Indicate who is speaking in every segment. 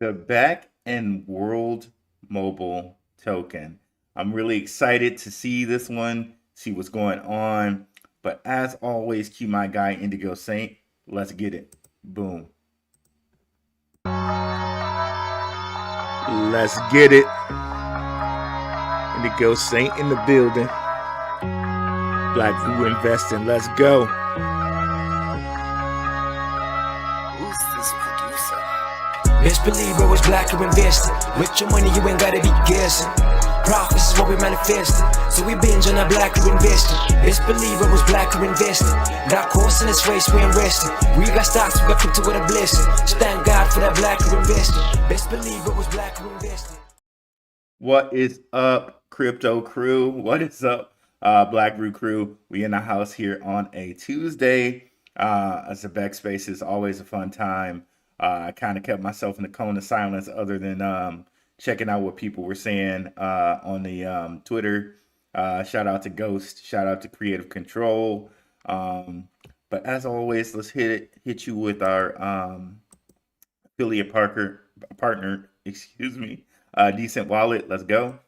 Speaker 1: The back and world mobile token. I'm really excited to see this one, see what's going on. But as always, cue my guy Indigo Saint. Let's get it. Boom. Let's get it. Indigo Saint in the building. Blackrue Investing. Let's go.
Speaker 2: Who's this producer?
Speaker 3: Best believe I was Blackrue Investing. With your money, you ain't gotta be guessing. Profits is what we manifesting. So we binge on that Blackrue Investing. Best believe I was Blackrue Investing. Got course in this race, we ain't resting. We got stocks, we got crypto with a blessing. Just thank God for that Blackrue Investing. Best believe I was Blackrue Investing.
Speaker 1: What is up, crypto crew? What is up, Blackrue crew? We in the house here on a Tuesday. A Zebec space is always a fun time. I kind of kept myself in the cone of silence other than checking out what people were saying on the Twitter. Shout out to Ghost. Shout out to Creative Control. But as always, let's hit you with our affiliate partner, excuse me, DCENT Wallet. Let's go.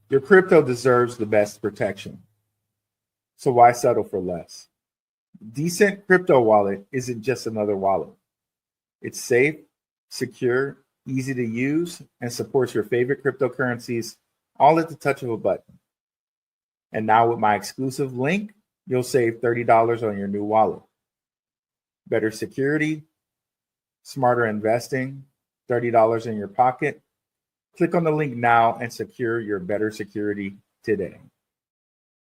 Speaker 4: Your crypto deserves the best protection. So why settle for less? DCENT Crypto Wallet isn't just another wallet. It's safe, secure, easy to use, and supports your favorite cryptocurrencies all at the touch of a button. And now with my exclusive link, you'll save $30 on your new wallet. Better security, smarter investing, $30 in your pocket. Click on the link now and secure your better security today.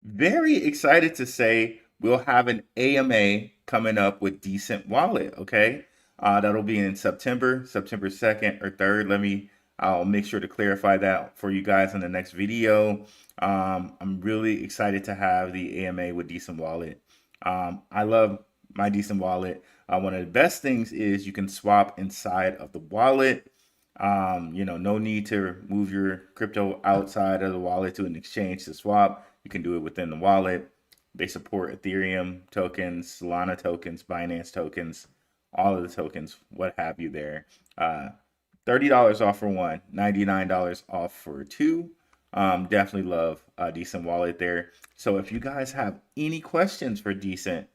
Speaker 1: Very excited to say we'll have an AMA coming up with DCENT Wallet. Okay, that'll be in September 2nd or 3rd. I'll make sure to clarify that for you guys in the next video. I'm really excited to have the AMA with DCENT Wallet. I love my DCENT Wallet. One of the best things is you can swap inside of the wallet. No need to move your crypto outside of the wallet to an exchange to swap. You can do it within the wallet. They support Ethereum tokens, Solana tokens, Binance tokens, all of the tokens, what have you there. $30 off for one, $99 off for two. Definitely love DCENT Wallet there. So if you guys have any questions for DCENT,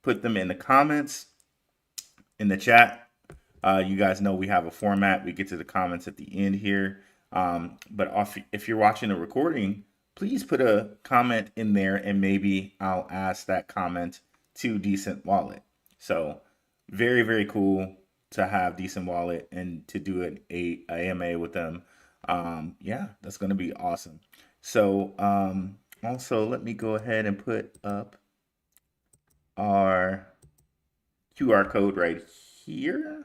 Speaker 1: put them in the comments, in the chat. You guys know we have a format. We get to the comments at the end here. But if you're watching the recording, please put a comment in there and maybe I'll ask that comment to DCENT Wallet. So very, very cool to have DCENT Wallet and to do an AMA with them. Yeah, that's going to be awesome. So also let me go ahead and put up our QR code right here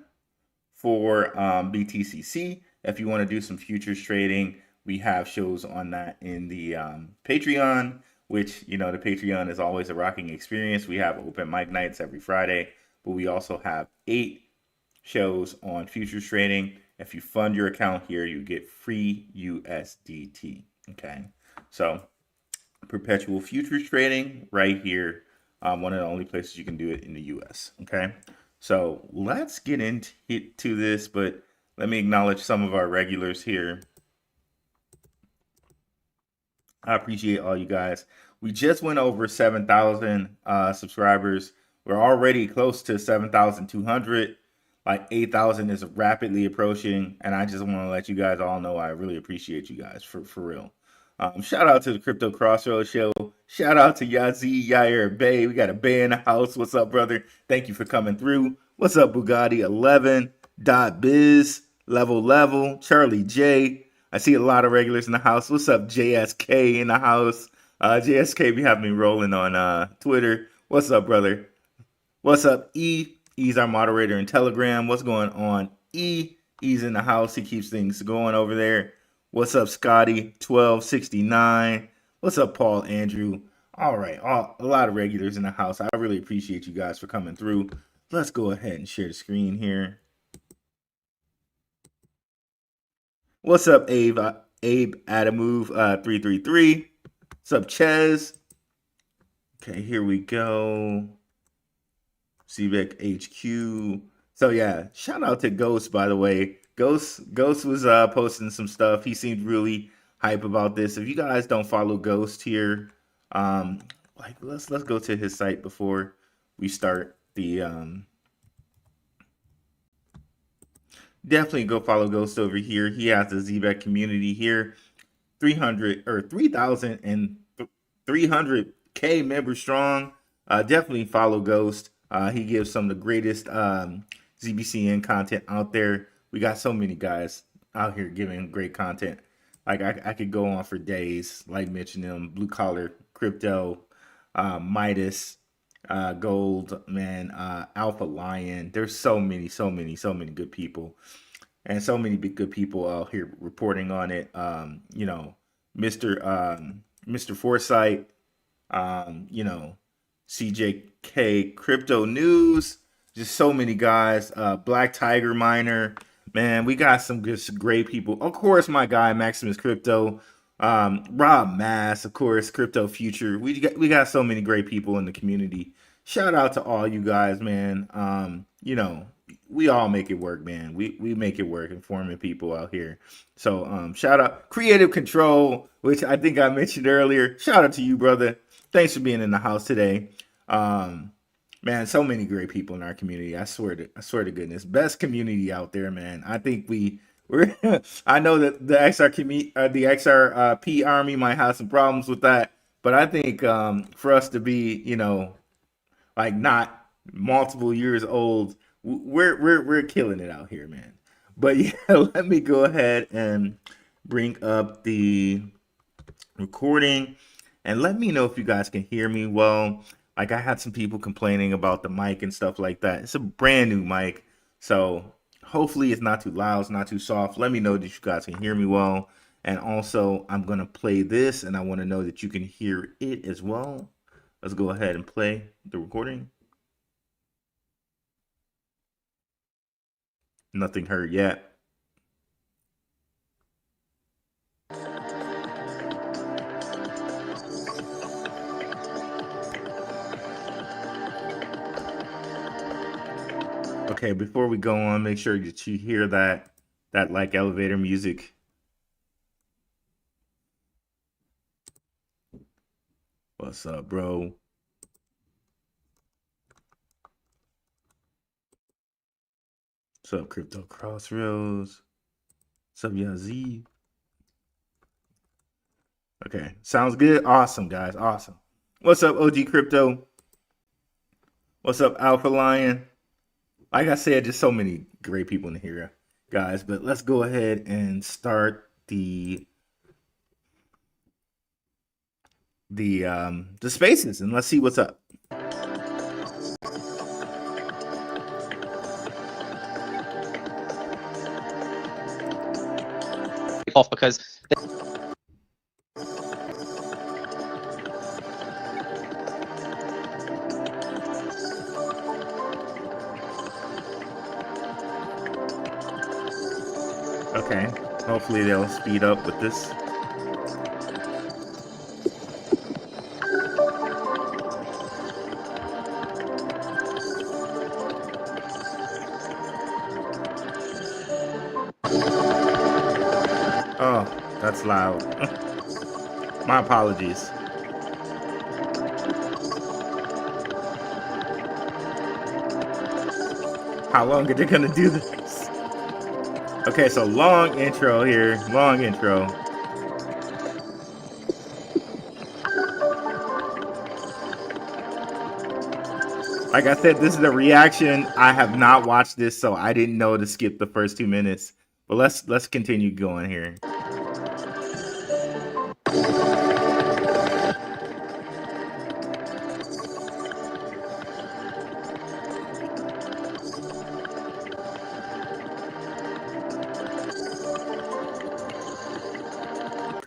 Speaker 1: for BTCC. If you want to do some futures trading, we have shows on that in the Patreon, which, the Patreon is always a rocking experience. We have open mic nights every Friday, but we also have 8 shows on futures trading. If you fund your account here, you get free USDT. Okay, so perpetual futures trading right here. One of the only places you can do it in the US. Okay, so let's get into this, but let me acknowledge some of our regulars here. I appreciate all you guys. We just went over 7,000 subscribers. We're already close to 7,200. Like 8,000 is rapidly approaching, and I just want to let you guys all know I really appreciate you guys for real. Shout out to the Crypto Crossroads Show. Shout out to Yazi Yair Bay. We got a Bay in the house. What's up, brother? Thank you for coming through. What's up, Bugatti 11, Biz, Level, Charlie J. I see a lot of regulars in the house. What's up, JSK in the house? JSK be having me rolling on Twitter. What's up, brother? What's up, E? E's our moderator in Telegram. What's going on, E? E's in the house. He keeps things going over there. What's up, Scotty 1269? What's up, Paul Andrew? All right, a lot of regulars in the house. I really appreciate you guys for coming through. Let's go ahead and share the screen here. What's up, Abe Adamove 333? What's up, Ches? Okay, here we go. Zebec HQ, So yeah, shout out to Ghost, by the way. Ghost was posting some stuff. He seemed really hype about this. If you guys don't follow Ghost here, um, like let's go to his site before we start the definitely go follow Ghost over here. He has the Zebec community here, 300 or 3,300K members strong. Definitely follow Ghost. He gives some of the greatest ZBCN content out there. We got so many guys out here giving great content. Like I could go on for days, like mention them, blue collar, crypto, Midas, gold, man, Alpha Lion. There's so many good people. And so many good people out here reporting on it. You know, Mr. Foresight, you know, CJK Crypto News, just so many guys. Black Tiger Miner, man, we got some great people. Of course, my guy Maximus Crypto, Rob Mass, of course, Crypto Future. We got so many great people in the community. Shout out to all you guys, man. You know, we all make it work, man. We make it work, informing people out here. So shout out Creative Control, which I think I mentioned earlier. Shout out to you, brother. Thanks for being in the house today. Man, so many great people in our community. I swear to goodness, best community out there, man. I think we're I know that the XRP army might have some problems with that, but I think for us to be, you know, like not multiple years old, we're killing it out here, man. But yeah, let me go ahead and bring up the recording and let me know if you guys can hear me well. Like I had some people complaining about the mic and stuff like that. It's a brand new mic, so hopefully it's not too loud, it's not too soft. Let me know that you guys can hear me well. And also I'm gonna play this and I want to know that you can hear it as well. Let's go ahead and play the recording. Nothing heard yet. Okay, before we go on, make sure that you hear that like elevator music. What's up, bro? What's up, Crypto Crossroads? What's up, Yazzie? Okay, sounds good. Awesome, guys. Awesome. What's up, OG Crypto? What's up, Alpha Lion? Like I said, just so many great people in here, guys. But let's go ahead and start the spaces and let's see what's up.
Speaker 5: Off because
Speaker 1: okay, hopefully they'll speed up with this. Oh, that's loud. My apologies. How long are they gonna do this? Okay, so long intro here. Long intro. Like I said, this is a reaction. I have not watched this, so I didn't know to skip the first 2 minutes. But let's continue going here.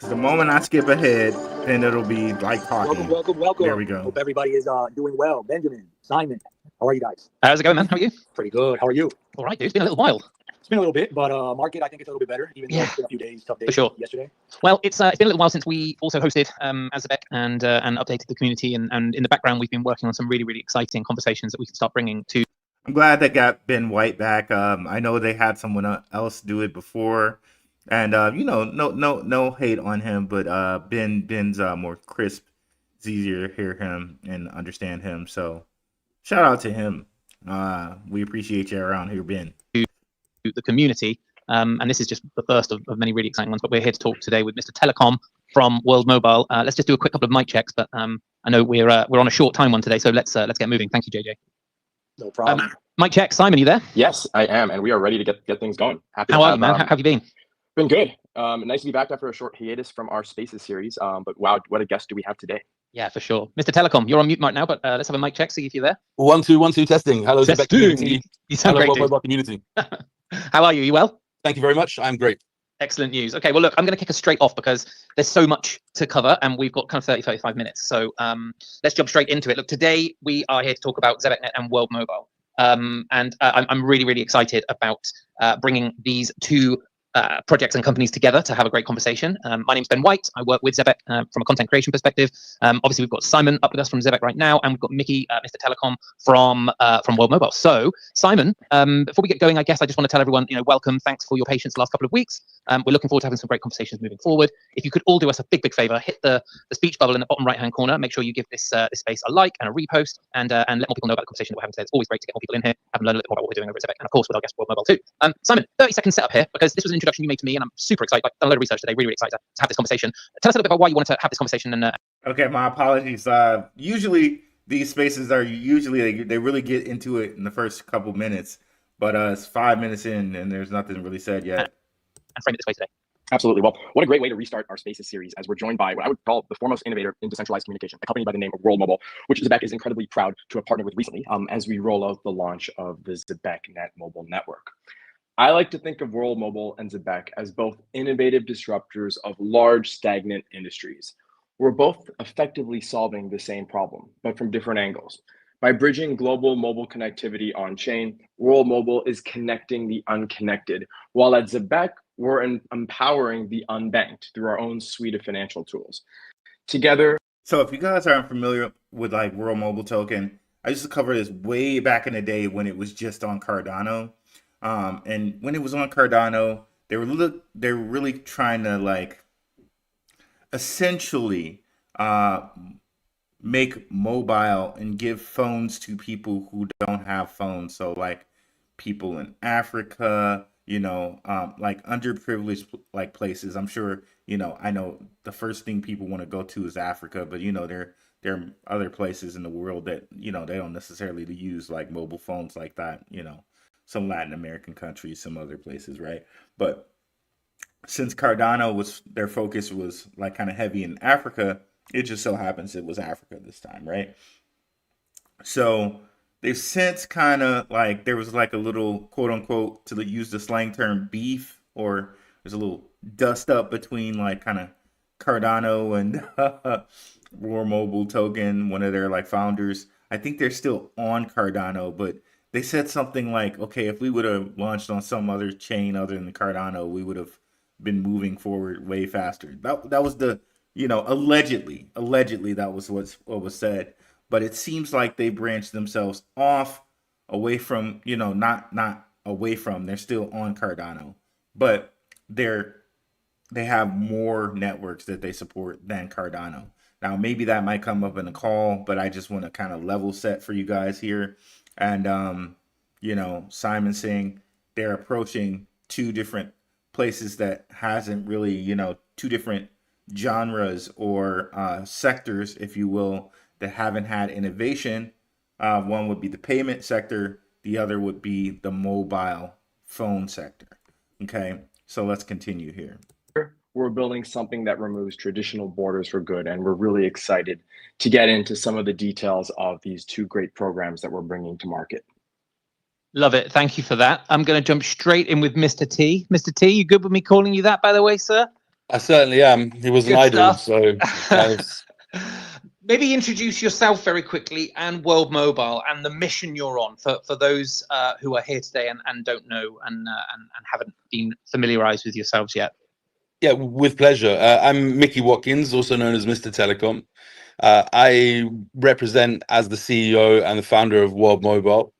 Speaker 1: The moment I skip ahead, then it'll be like talking.
Speaker 6: Welcome.
Speaker 1: There we go.
Speaker 6: Hope everybody is doing well. Benjamin, Simon, how are you guys?
Speaker 5: how's it going, man? How are you?
Speaker 6: Pretty good. How are you?
Speaker 5: All right, dude. It's been a little while.
Speaker 6: It's been a little bit, but market I think it's a little bit better. Even though
Speaker 5: Yeah.
Speaker 6: it's been a few days, tough days.
Speaker 5: For sure.
Speaker 6: Yesterday.
Speaker 5: Well, it's been a little while since we also hosted as Zebec and updated the community, and in the background we've been working on some really exciting conversations that we can start bringing to.
Speaker 1: I'm glad they got Ben White back. I know they had someone else do it before, and no hate on him, but Ben's more crisp. It's easier to hear him and understand him. So shout out to him. We appreciate you around here, Ben.
Speaker 5: The community. And this is just the first of many really exciting ones, but we're here to talk today with Mr. Telecom from World Mobile. Let's just do a quick couple of mic checks, but I know we're on a short time one today, so let's get moving. Thank you, JJ.
Speaker 6: No problem.
Speaker 5: Mic check. Simon, you there?
Speaker 7: Yes, I am, and we are ready to get things going. Happy
Speaker 5: How
Speaker 7: to
Speaker 5: are
Speaker 7: have,
Speaker 5: you, man? How have you been?
Speaker 7: Been good. Nice to be back after a short hiatus from our Spaces series. But wow, what a guest do we have today?
Speaker 5: Yeah, for sure. Mr. Telecom, you're on mute right now, but let's have a mic check, see if you're there.
Speaker 8: 1 2 1 2 testing. Hello, Zebec community.
Speaker 5: You sound
Speaker 8: Hello,
Speaker 5: great, dude.
Speaker 8: Mobile community.
Speaker 5: How are you? You well?
Speaker 8: Thank you very much. I'm great.
Speaker 5: Excellent news. Okay, well, look, I'm going to kick us straight off because there's so much to cover and we've got kind of 35 minutes. So let's jump straight into it. Look, today we are here to talk about Zebecnet and World Mobile. I'm really, really excited about bringing these two projects and companies together to have a great conversation. My name's Ben White. I work with Zebec from a content creation perspective. Obviously, we've got Simon up with us from Zebec right now, and we've got Mickey, Mr. Telecom from World Mobile. So, Simon, before we get going, I guess I just want to tell everyone, welcome. Thanks for your patience the last couple of weeks. We're looking forward to having some great conversations moving forward. If you could all do us a big favor, hit the speech bubble in the bottom right-hand corner. Make sure you give this space a like and a repost, and let more people know about the conversation that we're having today. It's always great to get more people in here, have them learn a little more about what we're doing over at Zebec, and of course with our guest World Mobile too. Simon, 30-second setup here because this was an introduction you made to me, and I'm super excited. I've done a load of research today. Really, really excited to have this conversation. Tell us a little bit about why you wanted to have this conversation. And
Speaker 1: Okay, my apologies. Usually these spaces are they really get into it in the first couple minutes, but it's 5 minutes in and there's nothing really said yet.
Speaker 5: And frame it this way today.
Speaker 7: Absolutely. Well, what a great way to restart our Spaces series as we're joined by what I would call the foremost innovator in decentralized communication, a company by the name of World Mobile, which Zebec is incredibly proud to have partnered with recently as we roll out the launch of the Zebecnet mobile network. I like to think of World Mobile and Zebec as both innovative disruptors of large stagnant industries. We're both effectively solving the same problem, but from different angles. By bridging global mobile connectivity on-chain, World Mobile is connecting the unconnected, while at Zebec, we're empowering the unbanked through our own suite of financial tools. Together.
Speaker 1: So if you guys aren't familiar with like World Mobile Token, I used to cover this way back in the day when it was just on Cardano. And when it was on Cardano, they were really trying to like essentially make mobile and give phones to people who don't have phones. So like people in Africa, like underprivileged like places. I'm sure, I know the first thing people want to go to is Africa, but there are other places in the world that, they don't necessarily use like mobile phones like that, some Latin American countries, some other places, right? But since Cardano their focus was like kind of heavy in Africa, it just so happens it was Africa this time, right? So they've since kind of like, there was like a little quote unquote, to use the slang term, beef, or there's a little dust up between like kind of Cardano and World Mobile Token, one of their like founders. I think they're still on Cardano, but they said something like, okay, if we would have launched on some other chain other than Cardano, we would have been moving forward way faster. That was the, allegedly that was what was said. But it seems like they branched themselves off away from, not away from, they're still on Cardano, but they have more networks that they support than Cardano. Now, maybe that might come up in a call, but I just want to kind of level set for you guys here. And, Simon saying they're approaching two different places that hasn't really, two different genres or sectors, if you will, that haven't had innovation. One would be the payment sector. The other would be the mobile phone sector. Okay, so let's continue here.
Speaker 7: We're building something that removes traditional borders for good, and we're really excited to get into some of the details of these two great programs that we're bringing to market.
Speaker 5: Love it. Thank you for that. I'm going to jump straight in with Mr. T. Mr. T, you good with me calling you that, by the way, sir?
Speaker 8: I certainly am. He was an idol, so
Speaker 5: maybe introduce yourself very quickly and World Mobile and the mission you're on for those who are here today and don't know and haven't been familiarized with yourselves yet.
Speaker 8: Yeah, with pleasure. I'm Mickey Watkins, also known as Mr. Telecom. I represent as the CEO and the founder of World Mobile.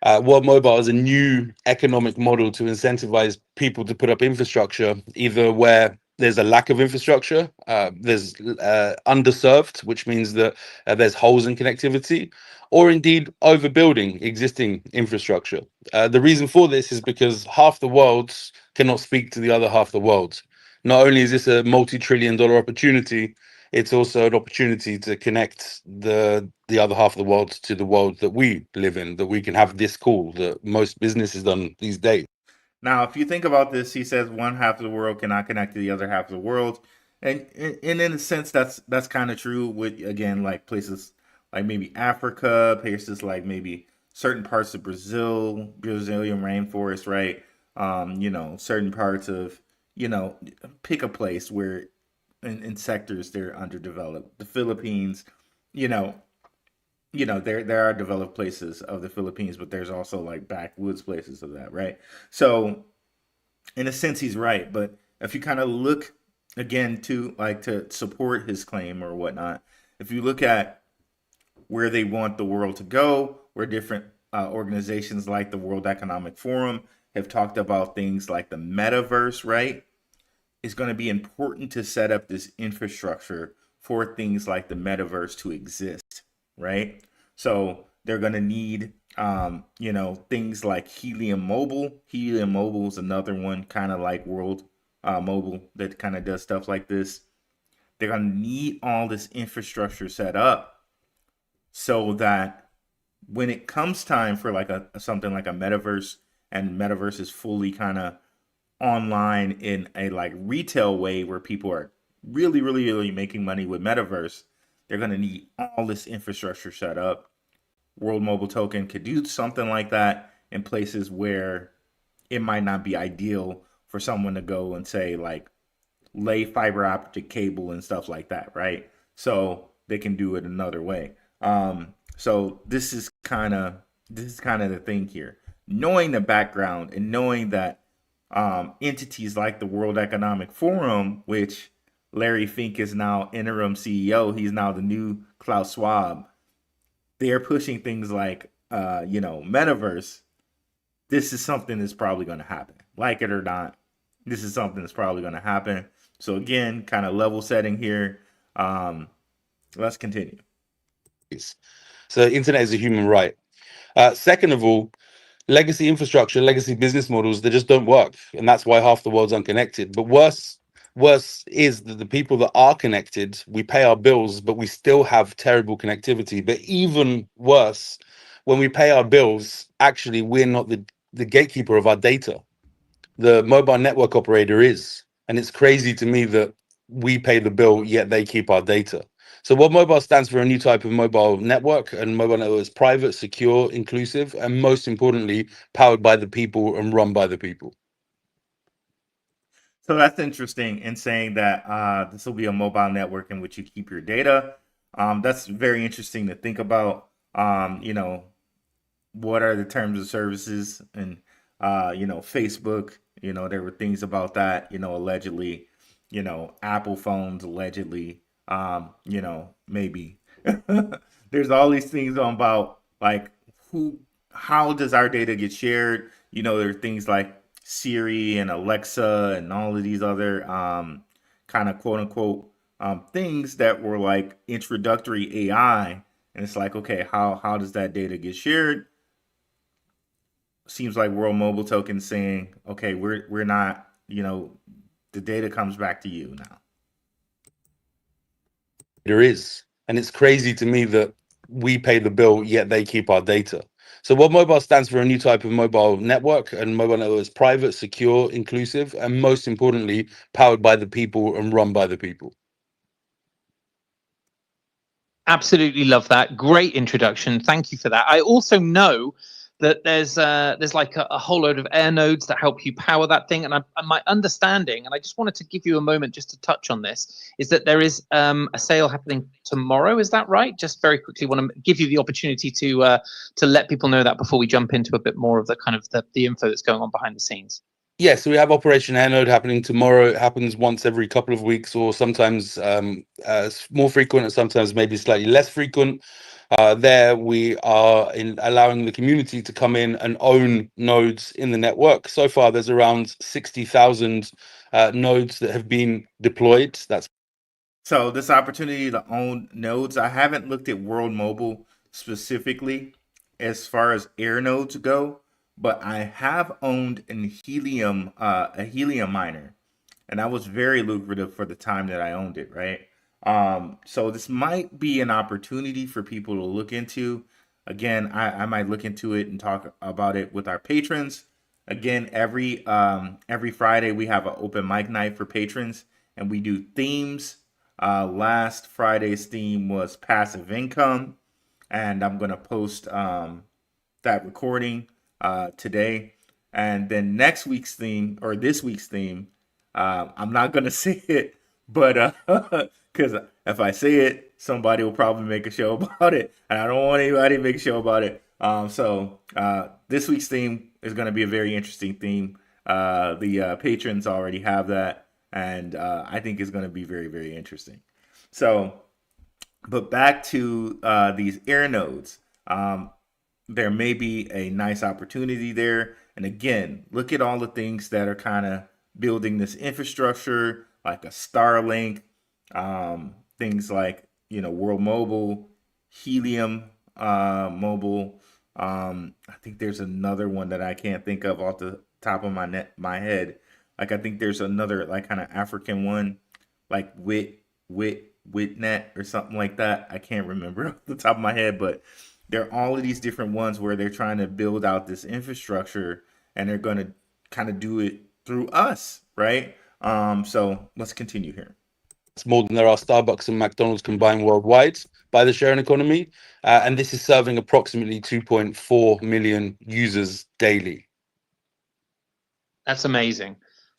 Speaker 8: World Mobile is a new economic model to incentivize people to put up infrastructure, either where there's a lack of infrastructure, there's underserved, which means that there's holes in connectivity, or indeed overbuilding existing infrastructure. The reason for this is because half the world cannot speak to the other half the world. Not only is this a multi-trillion-dollar opportunity, it's also an opportunity to connect the other half of the world to the world that we live in, that we can have this call that most business is done these days.
Speaker 1: Now, if you think about this, he says one half of the world cannot connect to the other half of the world, and in a sense, that's kind of true. With again, like places like maybe Africa, places like maybe certain parts of Brazil, Brazilian rainforest, right? Certain parts of pick a place where in sectors they're underdeveloped. The Philippines, you know, there are developed places of the Philippines, but there's also like backwoods places of that, right? So in a sense, he's right. But if you kind of look again to like to support his claim or whatnot, if you look at where they want the world to go, where different organizations like the World Economic Forum have talked about things like the metaverse, right? It's going to be important to set up this infrastructure for things like the metaverse to exist, right? So they're going to need, things like Helium Mobile. Helium Mobile is another one, kind of like World Mobile, that kind of does stuff like this. They're going to need all this infrastructure set up so that when it comes time for like something like a metaverse, and metaverse is fully kind of online in a like retail way where people are really, really, really making money with metaverse, they're going to need all this infrastructure set up. World Mobile Token could do something like that in places where it might not be ideal for someone to go and say like lay fiber optic cable and stuff like that, right? So they can do it another way. So this is kind of the thing here. Knowing the background and knowing that entities like the World Economic Forum, which Larry Fink is now interim CEO, he's now the new Klaus Schwab. They're pushing things like, metaverse. This is something that's probably going to happen. Like it or not, this is something that's probably going to happen. So again, kind of level setting here. Let's continue.
Speaker 8: So internet is a human right. Second of all, legacy infrastructure, legacy business models, they just don't work. And that's why half the world's unconnected. But worse is that the people that are connected, we pay our bills, but we still have terrible connectivity. But even worse, when we pay our bills, actually, we're not the gatekeeper of our data. The mobile network operator is. And it's crazy to me that we pay the bill, yet they keep our data. So World Mobile stands for a new type of mobile network, and mobile network is private, secure, inclusive, and most importantly, powered by the people and run by the people.
Speaker 1: So that's interesting in saying that this will be a mobile network in which you keep your data. That's very interesting to think about. What are the terms of services and, Facebook, there were things about that, allegedly, Apple phones, allegedly, maybe there's all these things about like how does our data get shared? There are things like Siri and Alexa and all of these other kind of quote unquote things that were like introductory AI. And it's like, okay, how does that data get shared? Seems like World Mobile Token saying, okay, we're not, the data comes back to you now.
Speaker 8: There is. And it's crazy to me that we pay the bill, yet they keep our data. So World Mobile stands for a new type of mobile network, and mobile network is private, secure, inclusive, and most importantly, powered by the people and run by the people.
Speaker 5: Absolutely love that. Great introduction. Thank you for that. I also know that there's like a whole load of air nodes that help you power that thing. And my understanding, and I just wanted to give you a moment just to touch on this, is that there is a sale happening tomorrow. Is that right? Just very quickly want to give you the opportunity to let people know that before we jump into a bit more of the kind of the info that's going on behind the scenes.
Speaker 8: Yeah, so we have Operation Airnode happening tomorrow. It happens once every couple of weeks, or sometimes more frequent, and sometimes maybe slightly less frequent. There we are in allowing the community to come in and own nodes in the network. So far, there's around 60,000 nodes that have been deployed. That's
Speaker 1: So this opportunity to own nodes, I haven't looked at World Mobile specifically as far as air nodes go, but I have owned a helium miner, and that was very lucrative for the time that I owned it, right? So this might be an opportunity for people to look into. Again, I might look into it and talk about it with our patrons. Again, every Friday we have an open mic night for patrons, and we do themes. Last Friday's theme was passive income, and I'm gonna post that recording today. And then next week's theme, or this week's theme, I'm not gonna say it, but because if I say it, somebody will probably make a show about it, and I don't want anybody to make a show about it. So this week's theme is gonna be a very interesting theme. The patrons already have that, and I think it's going to be very, very interesting. So, but back to these air nodes, there may be a nice opportunity there. And again, look at all the things that are kind of building this infrastructure, like a Starlink, things like World Mobile, Helium Mobile. I think there's another one that I can't think of off the top of my head. Like I think there's another like kind of African one, like Witnet or something like that. I can't remember off the top of my head, but there are all of these different ones where they're trying to build out this infrastructure, and they're going to kind of do it through us, right? So let's continue here.
Speaker 8: It's more than there are Starbucks and McDonald's combined worldwide by the sharing economy, and this is serving approximately 2.4 million users daily.
Speaker 5: That's amazing.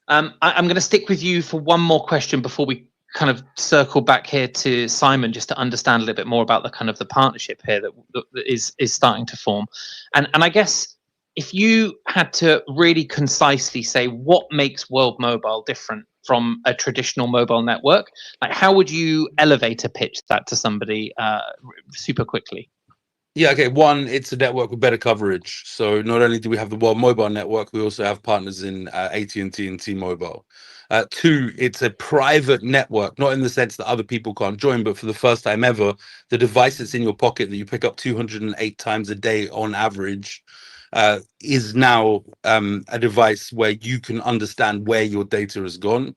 Speaker 5: I'm going to stick with you for one more question before we kind of circle back here to Simon, just to understand a little bit more about the kind of the partnership here that is starting to form. And I guess if you had to really concisely say what makes World Mobile different from a traditional mobile network, like how would you elevate a pitch that to somebody super quickly?
Speaker 8: Yeah, okay. One, it's a network with better coverage. So not only do we have the World Mobile Network, we also have partners in AT&T and T-Mobile. Two, it's a private network, not in the sense that other people can't join, but for the first time ever, the device that's in your pocket that you pick up 208 times a day on average is now a device where you can understand where your data has gone.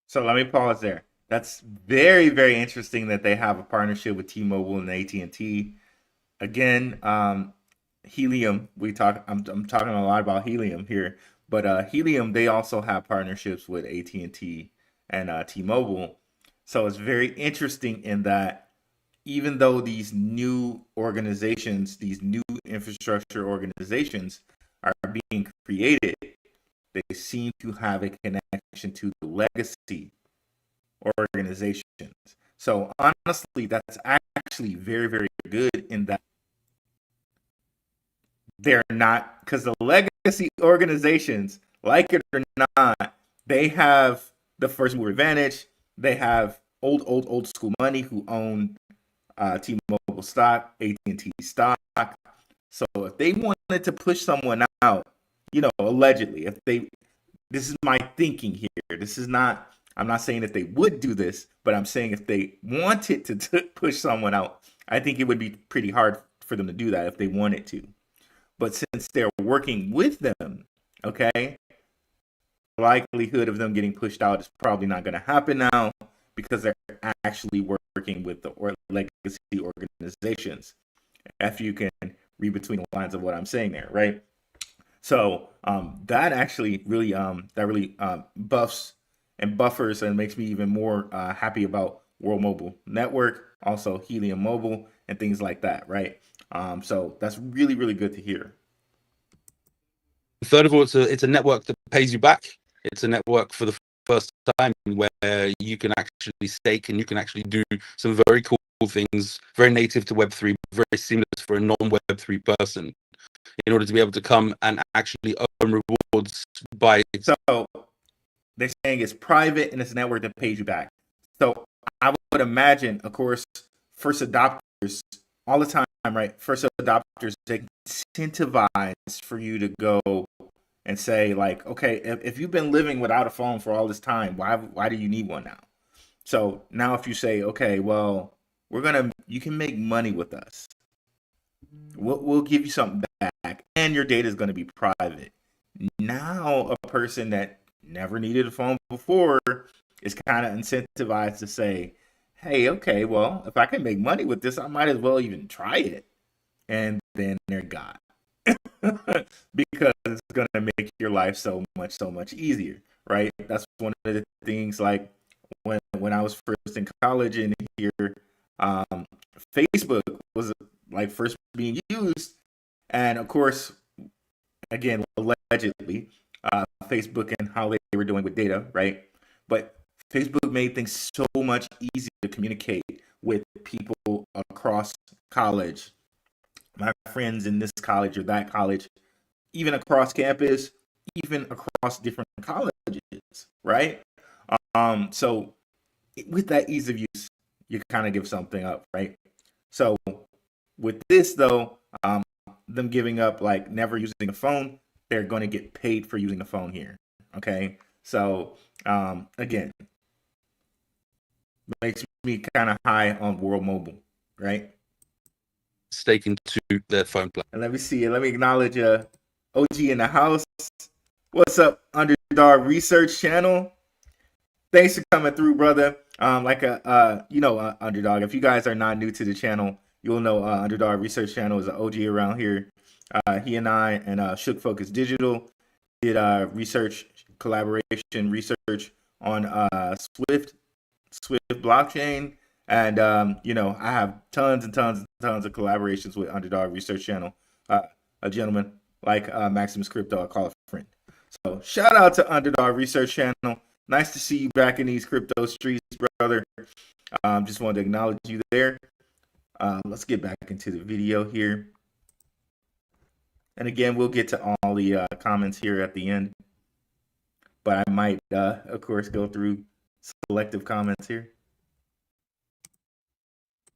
Speaker 1: So let me pause there. That's very, very interesting that they have a partnership with T-Mobile and AT&T. Again, Helium. I'm talking a lot about Helium here, but Helium, they also have partnerships with AT&T and T-Mobile. So it's very interesting in that even though these new organizations, these new infrastructure organizations are being created, they seem to have a connection to the legacy organizations. So honestly, that's actually very, very good in that they're not, because the legacy organizations, like it or not, they have the first mover advantage. They have old school money who own T-Mobile stock, AT&T stock. So if they wanted to push someone out, allegedly, this is my thinking here. This is not, I'm not saying that they would do this, but I'm saying if they wanted to push someone out, I think it would be pretty hard for them to do that if they wanted to. But since they're working with them, okay, the likelihood of them getting pushed out is probably not going to happen now because they're actually working with the legacy organizations. If you can read between the lines of what I'm saying there, right? So that actually really buffs and buffers and makes me even more happy about World Mobile Network, also Helium Mobile, and things like that, right? So that's really, really good to hear.
Speaker 8: Third of all, it's a network that pays you back. It's a network for the first time where you can actually stake and you can actually do some very cool things, very native to Web3, very seamless for a non-Web3 person. in order to be able to come and actually earn rewards by.
Speaker 1: So they're saying it's private and it's a network that pays you back. So I would imagine, of course, first adopters all the time, right? First adopters, they incentivize for you to go and say, like, okay, if you've been living without a phone for all this time, why do you need one now? So now if you say, okay, well, you can make money with us. We'll give you something back, and your data is going to be private. Now a person that never needed a phone before is kind of incentivized to say, hey, okay, well, if I can make money with this, I might as well even try it. And then they're got. Because it's going to make your life so much easier, right? That's one of the things, like when I was first in college and here, Facebook was like first being used. And of course, again, allegedly, Facebook and how they were doing with data, right? But Facebook made things so much easier to communicate with people across college, my friends in this college or that college, even across campus, even across different colleges, right? So with that ease of use, you kind of give something up, right? So with this though, them giving up like never using a phone, they're going to get paid for using the phone here. Okay, so again, makes me kind of high on World Mobile, right?
Speaker 8: Staking to their phone plan.
Speaker 1: And let me see. Let me acknowledge OG in the house. What's up, Underdog Research Channel? Thanks for coming through, brother. Underdog. If you guys are not new to the channel, you'll know Underdog Research Channel is an OG around here. He and I and Shook Focus Digital did collaboration research on Swift blockchain. And, I have tons and tons and tons of collaborations with Underdog Research Channel. A gentleman like Maximus Crypto, I call a friend. So shout out to Underdog Research Channel. Nice to see you back in these crypto streets, brother. Just wanted to acknowledge you there. Let's get back into the video here. And again, we'll get to all the comments here at the end. But I might, of course, go through selective comments here.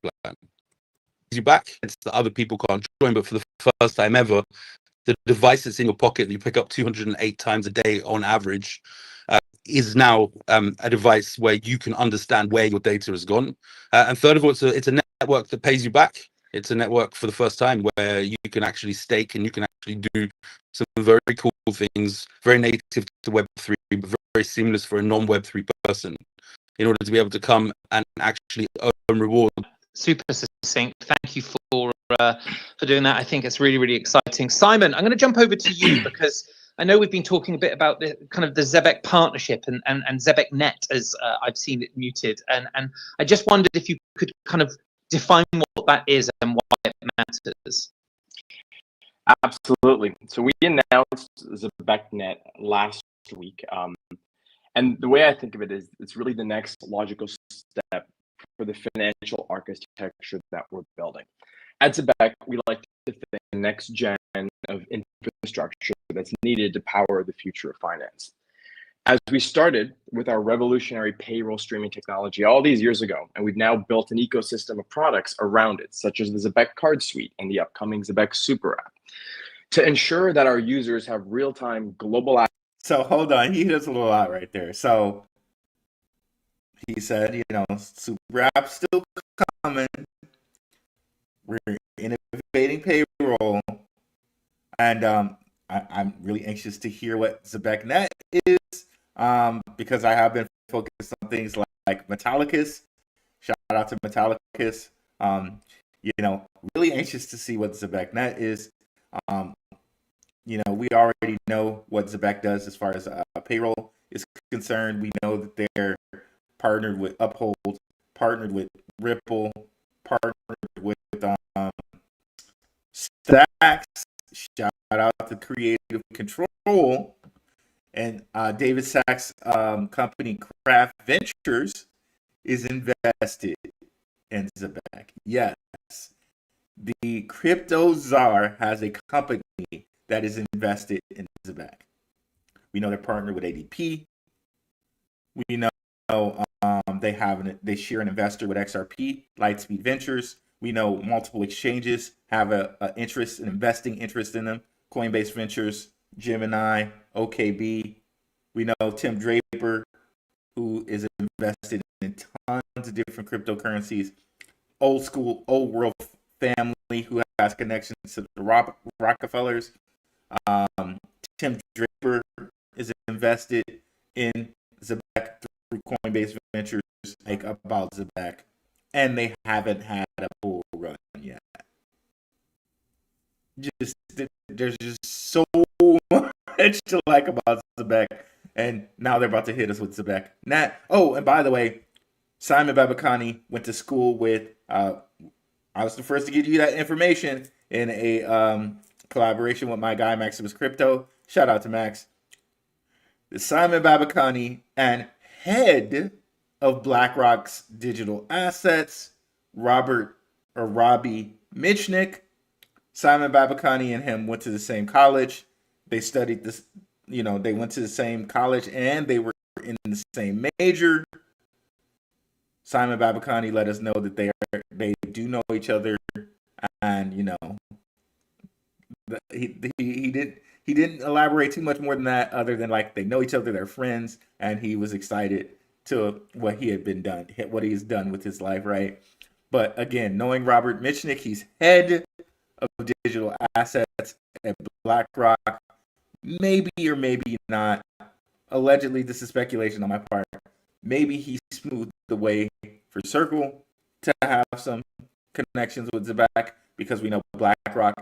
Speaker 8: Plan. You back, it's the other people can't join, but for the first time ever, the device that's in your pocket that you pick up 208 times a day on average is now a device where you can understand where your data has gone. And third of all, it's a network that pays you back. It's a network for the first time where you can actually stake and you can actually do some very cool things, very native to Web3, but very seamless for a non-Web3 person in order to be able to come and actually earn reward.
Speaker 5: Super succinct. Thank you for doing that. I think it's really, really exciting. Simon, I'm going to jump over to you because I know we've been talking a bit about the kind of the Zebec partnership and Zebecnet, as I've seen it muted. And I just wondered if you could kind of define what that is and why it matters.
Speaker 7: Absolutely. So we announced Zebecnet last week. And the way I think of it is it's really the next logical step for the financial architecture that we're building. At Zebec, we like to think the next gen of infrastructure that's needed to power the future of finance. As we started with our revolutionary payroll streaming technology all these years ago, and we've now built an ecosystem of products around it, such as the Zebec Card Suite and the upcoming Zebec Super App, to ensure that our users have real-time global access.
Speaker 1: So hold on, he hit us a little out right there. So he said, Super App still coming. We're innovating payroll, and I'm really anxious to hear what Zebecnet is, because I have been focused on things like Metallicus. Shout out to Metallicus. Really anxious to see what Zebecnet is. We already know what Zebec does as far as payroll is concerned. We know that they're partnered with Uphold, partnered with Ripple, partnered with Stacks. Shout out to Creative Control and David Sachs' company Craft Ventures is invested in Zebec. Yes, the crypto czar has a company that is invested in Zebec. We know they're partnered with ADP. We know they share an investor with XRP, Lightspeed Ventures. We know multiple exchanges have an investing interest in them. Coinbase Ventures, Gemini, OKB. We know Tim Draper, who is invested in tons of different cryptocurrencies. Old world family who has connections to the Rockefellers. Tim Draper is invested in Zebec through Coinbase Ventures, like about Zebec, and they haven't had a bull run yet. There's just so much to like about Zebec, and now they're about to hit us with Zebecnet. Oh, and by the way, Simon Babakani went to school with. I was the first to give you that information in a collaboration with my guy Maximus Crypto. Shout out to Max. Simon Babakani and head of BlackRock's digital assets, Robbie Mitchnick. Simon Babakani and him went to the same college. They studied this, they went to the same college and they were in the same major. Simon Babakani let us know that they do know each other, and he didn't elaborate too much more than that, other than like they know each other, they're friends, and he was excited to what he's done with his life, right? But again, knowing Robert Mitchnick, he's head of digital assets at BlackRock. Maybe or maybe not. Allegedly, this is speculation on my part. Maybe he smoothed the way for Circle to have some connections with Zebec, because we know BlackRock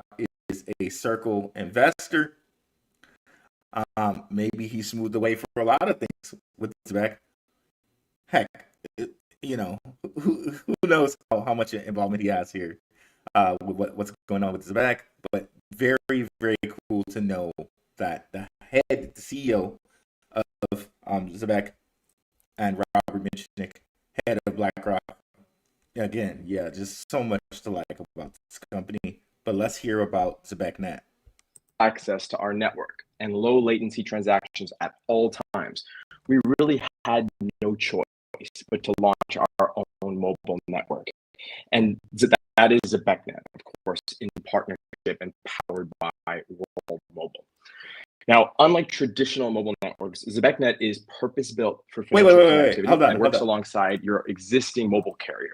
Speaker 1: is a Circle investor. Maybe he smoothed the way for a lot of things with Zebec. Heck, who knows how much involvement he has here with what's going on with Zebec. But very, very cool to know that the CEO of Zebec and Robert Mitchnick, head of BlackRock. Again, yeah, just so much to like about this company. But let's hear about Zebecnet.
Speaker 7: Access to our network and low latency transactions at all times. We really had no choice but to launch our own mobile network. And that is Zebecnet, of course, in partnership and powered by World Mobile. Now, unlike traditional mobile networks, Zebecnet is purpose-built for financial connectivity and works alongside your existing mobile carrier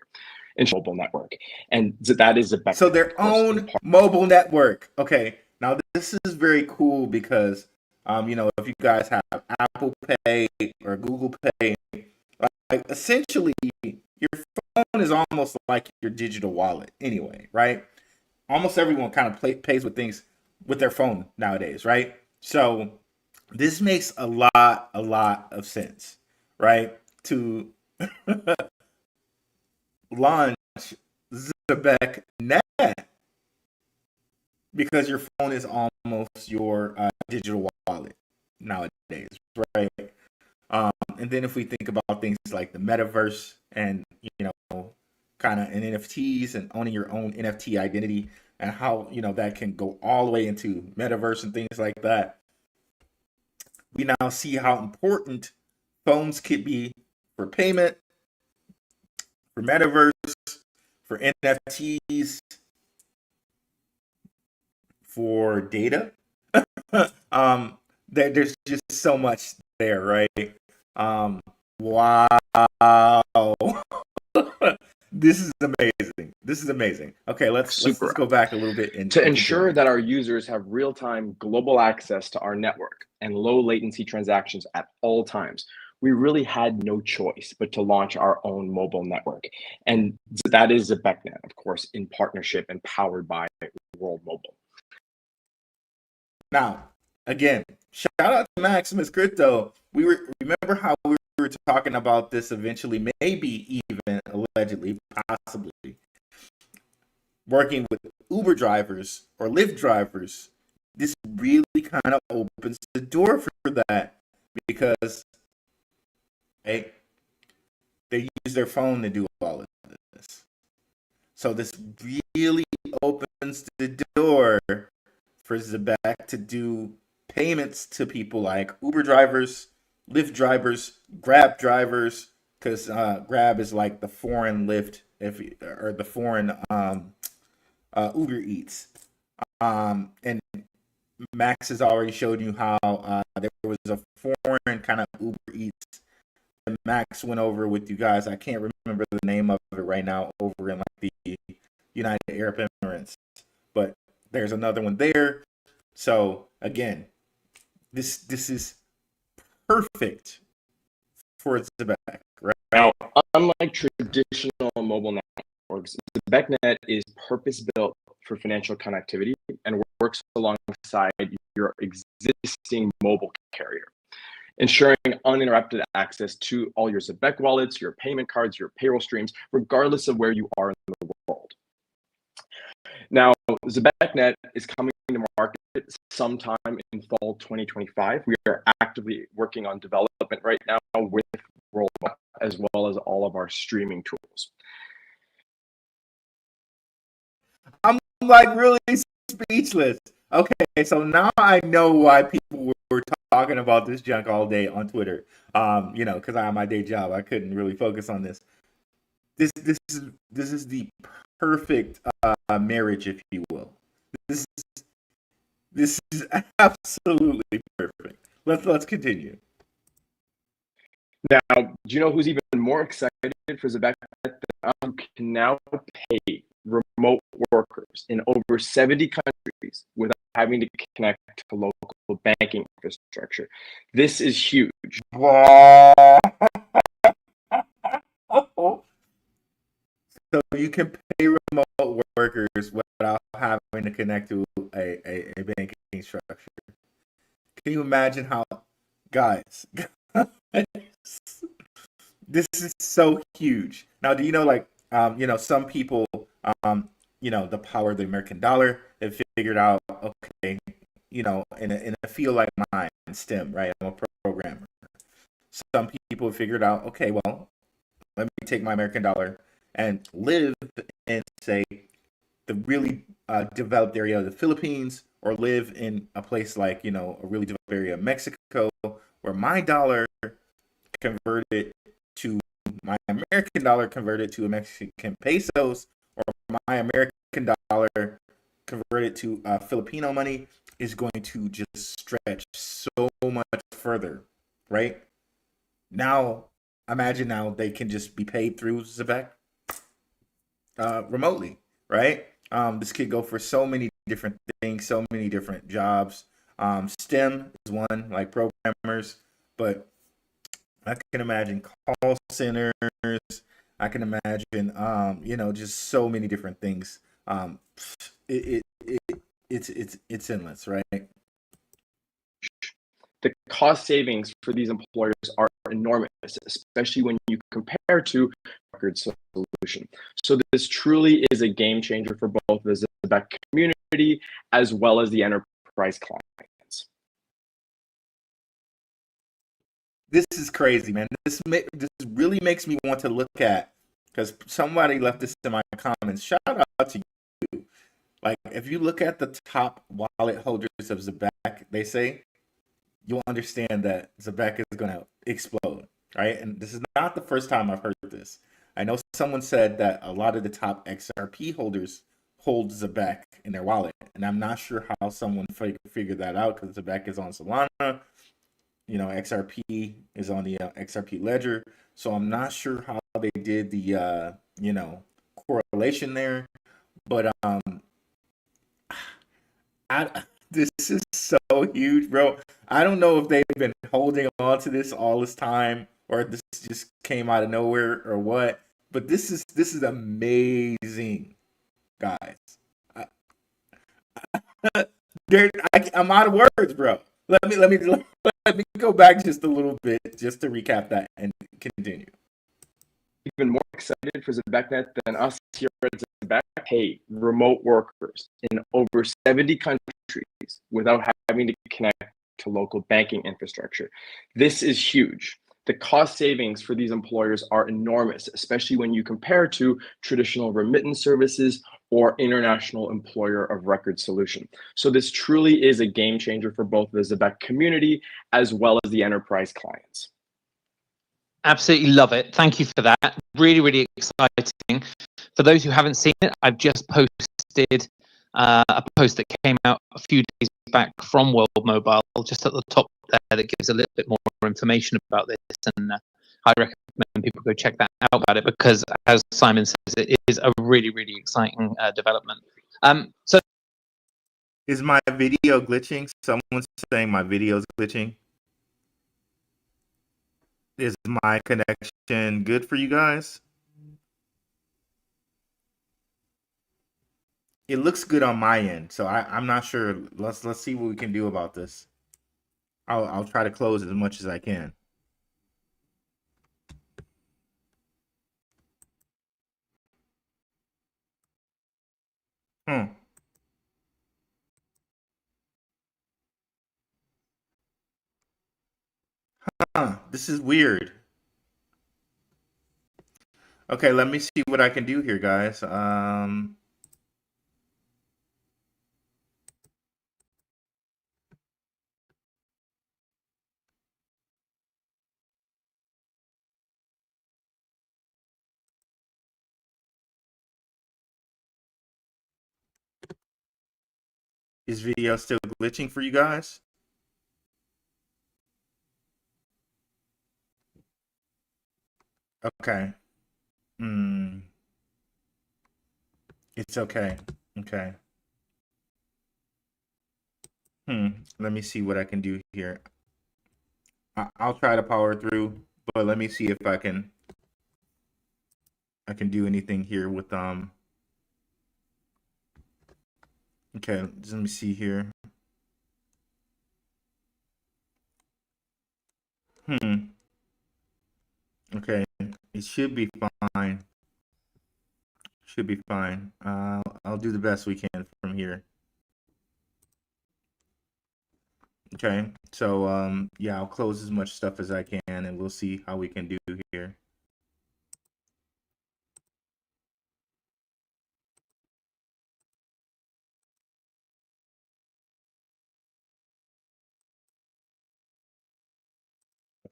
Speaker 7: and mobile network. And that is Zebecnet.
Speaker 1: So their own mobile network. Okay, now this is very cool because, if you guys have Apple Pay or Google Pay, like essentially your phone is almost like your digital wallet anyway, right? Almost everyone kind of pays with things with their phone nowadays, right? So this makes a lot of sense, right? To launch Zebecnet, because your phone is almost your digital wallet nowadays, right? And then if we think about things like the metaverse and, kind of in NFTs and owning your own NFT identity, and how, that can go all the way into metaverse and things like that. We now see how important phones could be for payment, for metaverse, for NFTs, for data. There's just so much there, right? Wow. This is amazing. Okay, let's go back a little bit.
Speaker 7: To ensure that our users have real-time global access to our network and low latency transactions at all times, we really had no choice but to launch our own mobile network. And that is Zebecnet, of course, in partnership and powered by World Mobile.
Speaker 1: Now, again, shout out to Maximus Crypto. Remember how we were talking about this eventually, maybe even allegedly, possibly, working with Uber drivers or Lyft drivers. This really kind of opens the door for that, because they use their phone to do all of this. So this really opens the door for for Zebec to do payments to people like Uber drivers, Lyft drivers, Grab drivers, because Grab is like the foreign Lyft, or the foreign Uber Eats. And Max has already showed you how there was a foreign kind of Uber Eats, and Max went over with you guys. I can't remember the name of it right now, over in like the United Arab Emirates, but there's another one there. So again, this is perfect for Zebec, right?
Speaker 7: Now, unlike traditional mobile networks, Zebecnet is purpose-built for financial connectivity and works alongside your existing mobile carrier, ensuring uninterrupted access to all your Zebec wallets, your payment cards, your payroll streams, regardless of where you are in the world. Now, Zebecnet is coming to market sometime in fall 2025. We are actively working on development right now with Roll-Up, as well as all of our streaming tools.
Speaker 1: I'm like really speechless. Okay, so now I know why people were talking about this junk all day on Twitter. Because I have my day job, I couldn't really focus on this. This is the perfect marriage, if you will. This is absolutely perfect. Let's continue.
Speaker 7: Now, do you know who's even more excited for Zebecnet? You can now pay remote workers in over 70 countries without having to connect to local banking infrastructure. This is huge.
Speaker 1: Wow. So you can pay remote workers without having to connect to a banking structure. Can you imagine how, guys, this is so huge. Now, do you know, like, some people, the power of the American dollar have figured out, okay, in a field like mine, STEM, right? I'm a programmer. Some people have figured out, okay, well, let me take my American dollar and live in, say, the really developed area of the Philippines, or live in a place like, a really developed area of Mexico, where my dollar converted to my American dollar converted to a Mexican pesos, or my American dollar converted to Filipino money, is going to just stretch so much further, right? Now, imagine now they can just be paid through Zebec remotely, right? This could go for so many different things, so many different jobs. STEM is one, like programmers, but I can imagine call centers. I can imagine, just so many different things. It's endless, right?
Speaker 7: The cost savings for these employers are enormous, especially when you compare to record solution. So this truly is a game changer for both the Zebec community as well as the enterprise clients.
Speaker 1: This is crazy, man. This really makes me want to look at, because somebody left this in my comments. Shout out to you. Like, if you look at the top wallet holders of Zebec, they say, you'll understand that Zebec is going to explode, right? And this is not the first time I've heard this. I know someone said that a lot of the top XRP holders hold Zebec in their wallet, and I'm not sure how someone figured that out, because Zebec is on Solana. XRP is on the XRP ledger, so I'm not sure how they did the correlation there. But this is so huge, bro. I don't know if they've been holding on to this all this time, or this just came out of nowhere, or what. But this is amazing, guys. I'm out of words, bro. Let me go back just a little bit, just to recap that and continue.
Speaker 7: Even more excited for Zebecnet than us here at Zebec, pay remote workers in over 70 countries without having to connect to local banking infrastructure. This is huge. The cost savings for these employers are enormous, especially when you compare to traditional remittance services or international employer of record solution. So this truly is a game changer for both the Zebec community as well as the enterprise clients.
Speaker 5: Absolutely love it. Thank you for that. Really, really exciting. For those who haven't seen it, I've just posted a post that came out a few days back from World Mobile, just at the top there, that gives a little bit more information about this. And I recommend people go check that out about it, because, as Simon says, it is a really, really exciting development. So,
Speaker 1: Is my video glitching? Someone's saying my video is glitching. Is my connection good for you guys? It looks good on my end, so I'm not sure. Let's see what we can do about this. I'll try to close as much as I can. Hmm. Huh. This is weird. Okay, let me see what I can do here, guys. Is video still glitching for you guys? Okay. Hmm. It's okay. Okay. Let me see what I can do here. I'll try to power through, but let me see if I can do anything here with Okay, let me see here. Okay, it should be fine. Should be fine. I'll do the best we can from here. Okay, so yeah, I'll close as much stuff as I can, and we'll see how we can do here.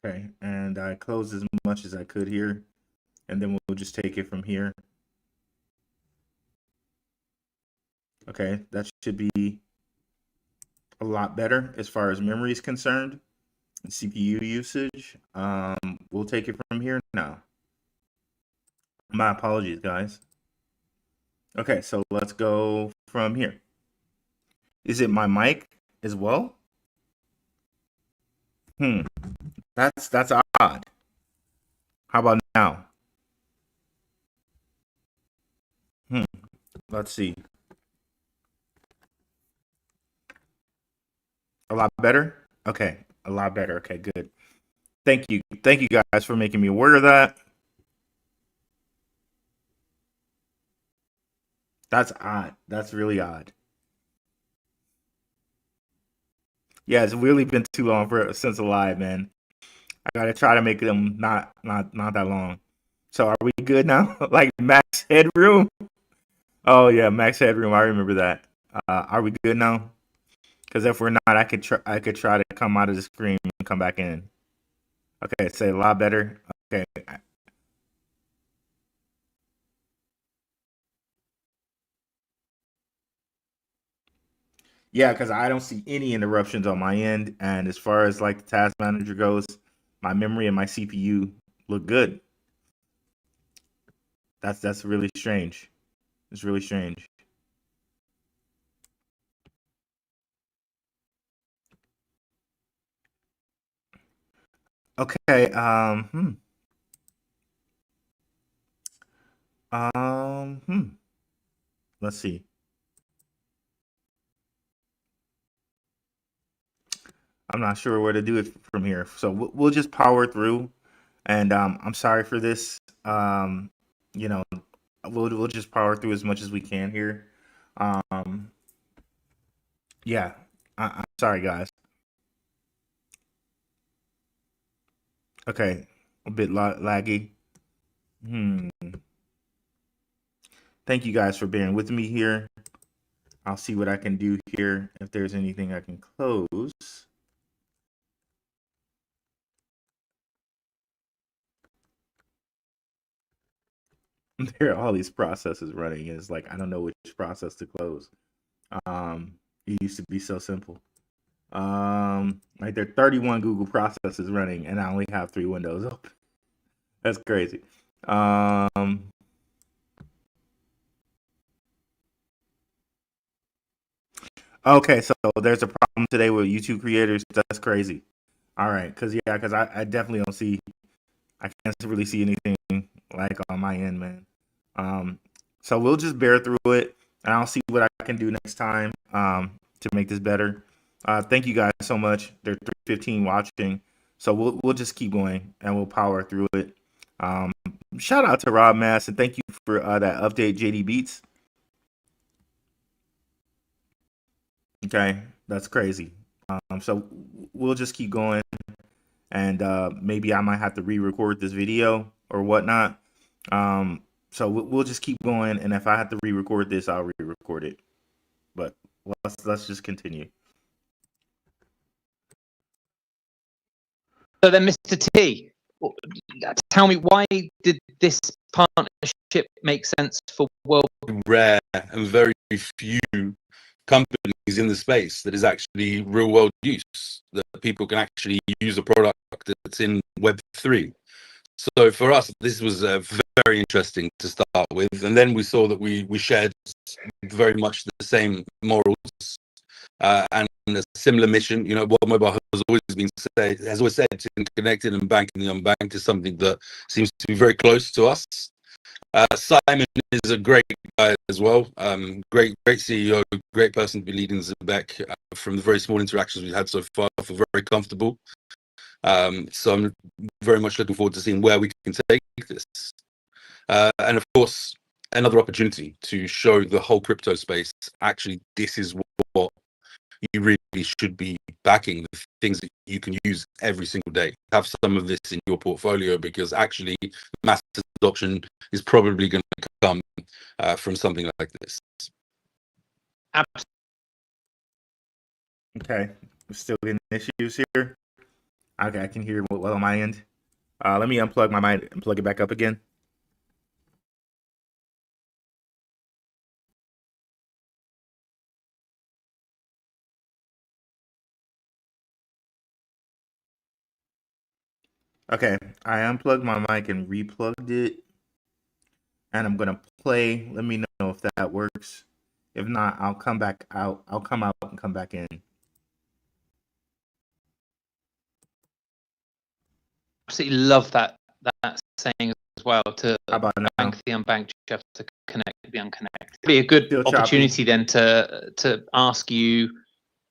Speaker 1: Okay, and I closed as much as I could here, and then we'll just take it from here. Okay, that should be a lot better as far as memory is concerned, and CPU usage. We'll take it from here now. My apologies, guys. Okay, so let's go from here. Is it my mic as well? That's odd. How about now? Let's see. A lot better? Okay, a lot better. Okay, good. Thank you. Thank you guys for making me aware of that. That's odd. That's really odd. Yeah, it's really been too long since Alive, man. I gotta try to make them not that long. So are we good now? Like max headroom? Oh yeah, max headroom. I remember that. Are we good now? Because if we're not, I could try to come out of the screen and come back in. Okay, say a lot better. Okay. Yeah, because I don't see any interruptions on my end, and as far as like the task manager goes, my memory and my CPU look good. That's really strange. It's really strange. Okay. Let's see. I'm not sure where to do it from here, so we'll just power through. And I'm sorry for this. You know, we'll just power through as much as we can here. Yeah, I'm sorry, guys. Okay, a bit laggy. thank you guys for bearing with me here. I'll see what I can do here. If there's anything I can close. There are all these processes running. And it's like, I don't know which process to close. It used to be so simple. Like there are 31 Google processes running and I only have 3 windows open. That's crazy. Okay, so there's a problem today with YouTube creators. That's crazy. All right, because I definitely don't see, I can't really see anything like on my end, man. So we'll just bear through it, and I'll see what I can do next time to make this better. Thank you guys so much. There are 315 watching, so we'll just keep going and we'll power through it. Shout out to Rob Mass and thank you for that update, JD Beats. Okay, that's crazy. So we'll just keep going, and maybe I might have to re-record this video or whatnot. So we'll just keep going, and if I have to re-record this, I'll re-record it. But let's just continue.
Speaker 5: So then, Mr. T, tell me, why did this partnership make sense for World?
Speaker 8: Rare and very few companies in the space that is actually real world use, that people can actually use a product that's in Web3. So for us, this was very interesting to start with, and then we saw that we shared very much the same morals and a similar mission. You know, what mobile has always said, connected and banking the unbanked is something that seems to be very close to us. Simon is a great guy as well. Great CEO, great person to be leading Zebec. From the very small interactions we've had so far, I feel very comfortable. So I'm very much looking forward to seeing where we can take this. And of course, another opportunity to show the whole crypto space, actually, this is what you really should be backing, the things that you can use every single day. Have some of this in your portfolio, because actually mass adoption is probably going to come from something like this.
Speaker 1: Okay, we're still getting issues here. Okay, I can hear well on my end. Let me unplug my mic and plug it back up again. Okay, I unplugged my mic and replugged it. And I'm gonna play. Let me know if that works. If not, I'll come back out. I'll come out and come back in.
Speaker 5: Absolutely love that saying as well. To
Speaker 1: How about now?
Speaker 5: bank the unbanked, you have to connect the unconnected. It'd be a good
Speaker 1: Still
Speaker 5: opportunity then to ask you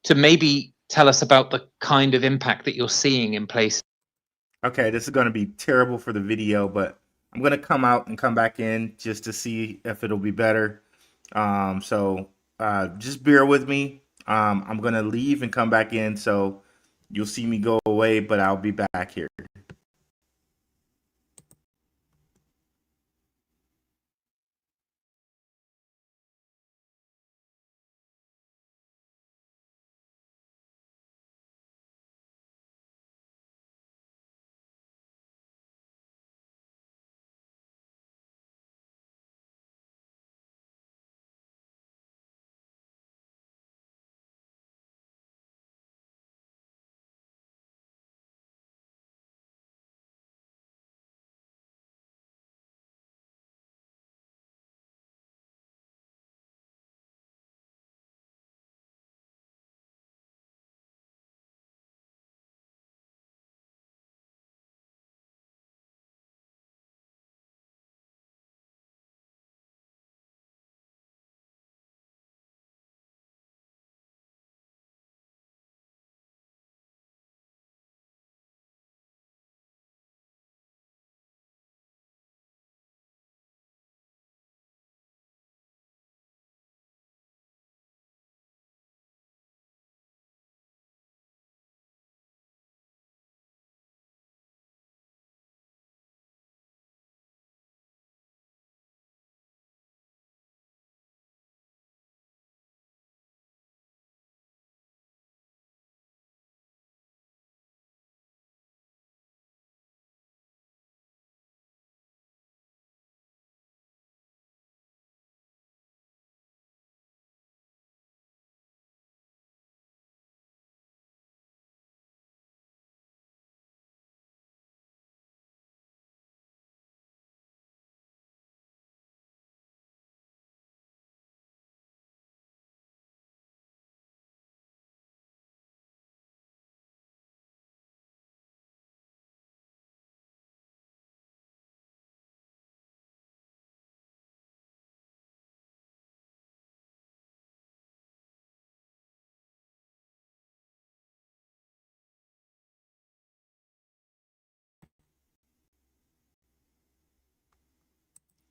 Speaker 5: to maybe tell us about the kind of impact that you're seeing in place.
Speaker 1: Okay, this is gonna be terrible for the video, but I'm gonna come out and come back in just to see if it'll be better. So just bear with me. I'm gonna leave and come back in, so you'll see me go away, but I'll be back here.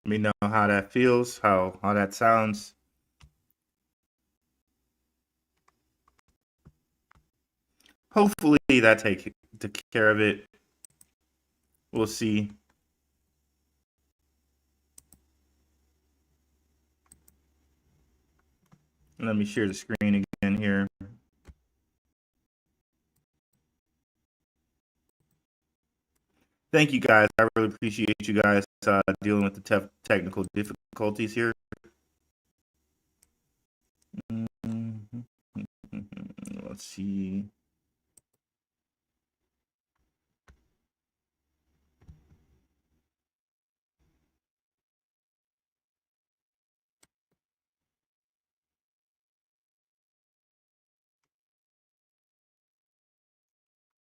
Speaker 1: Let me know how that feels, how that sounds. Hopefully that took care of it. We'll see. Let me share the screen again here. Thank you guys. I really appreciate you guys dealing with the technical difficulties here. Let's see.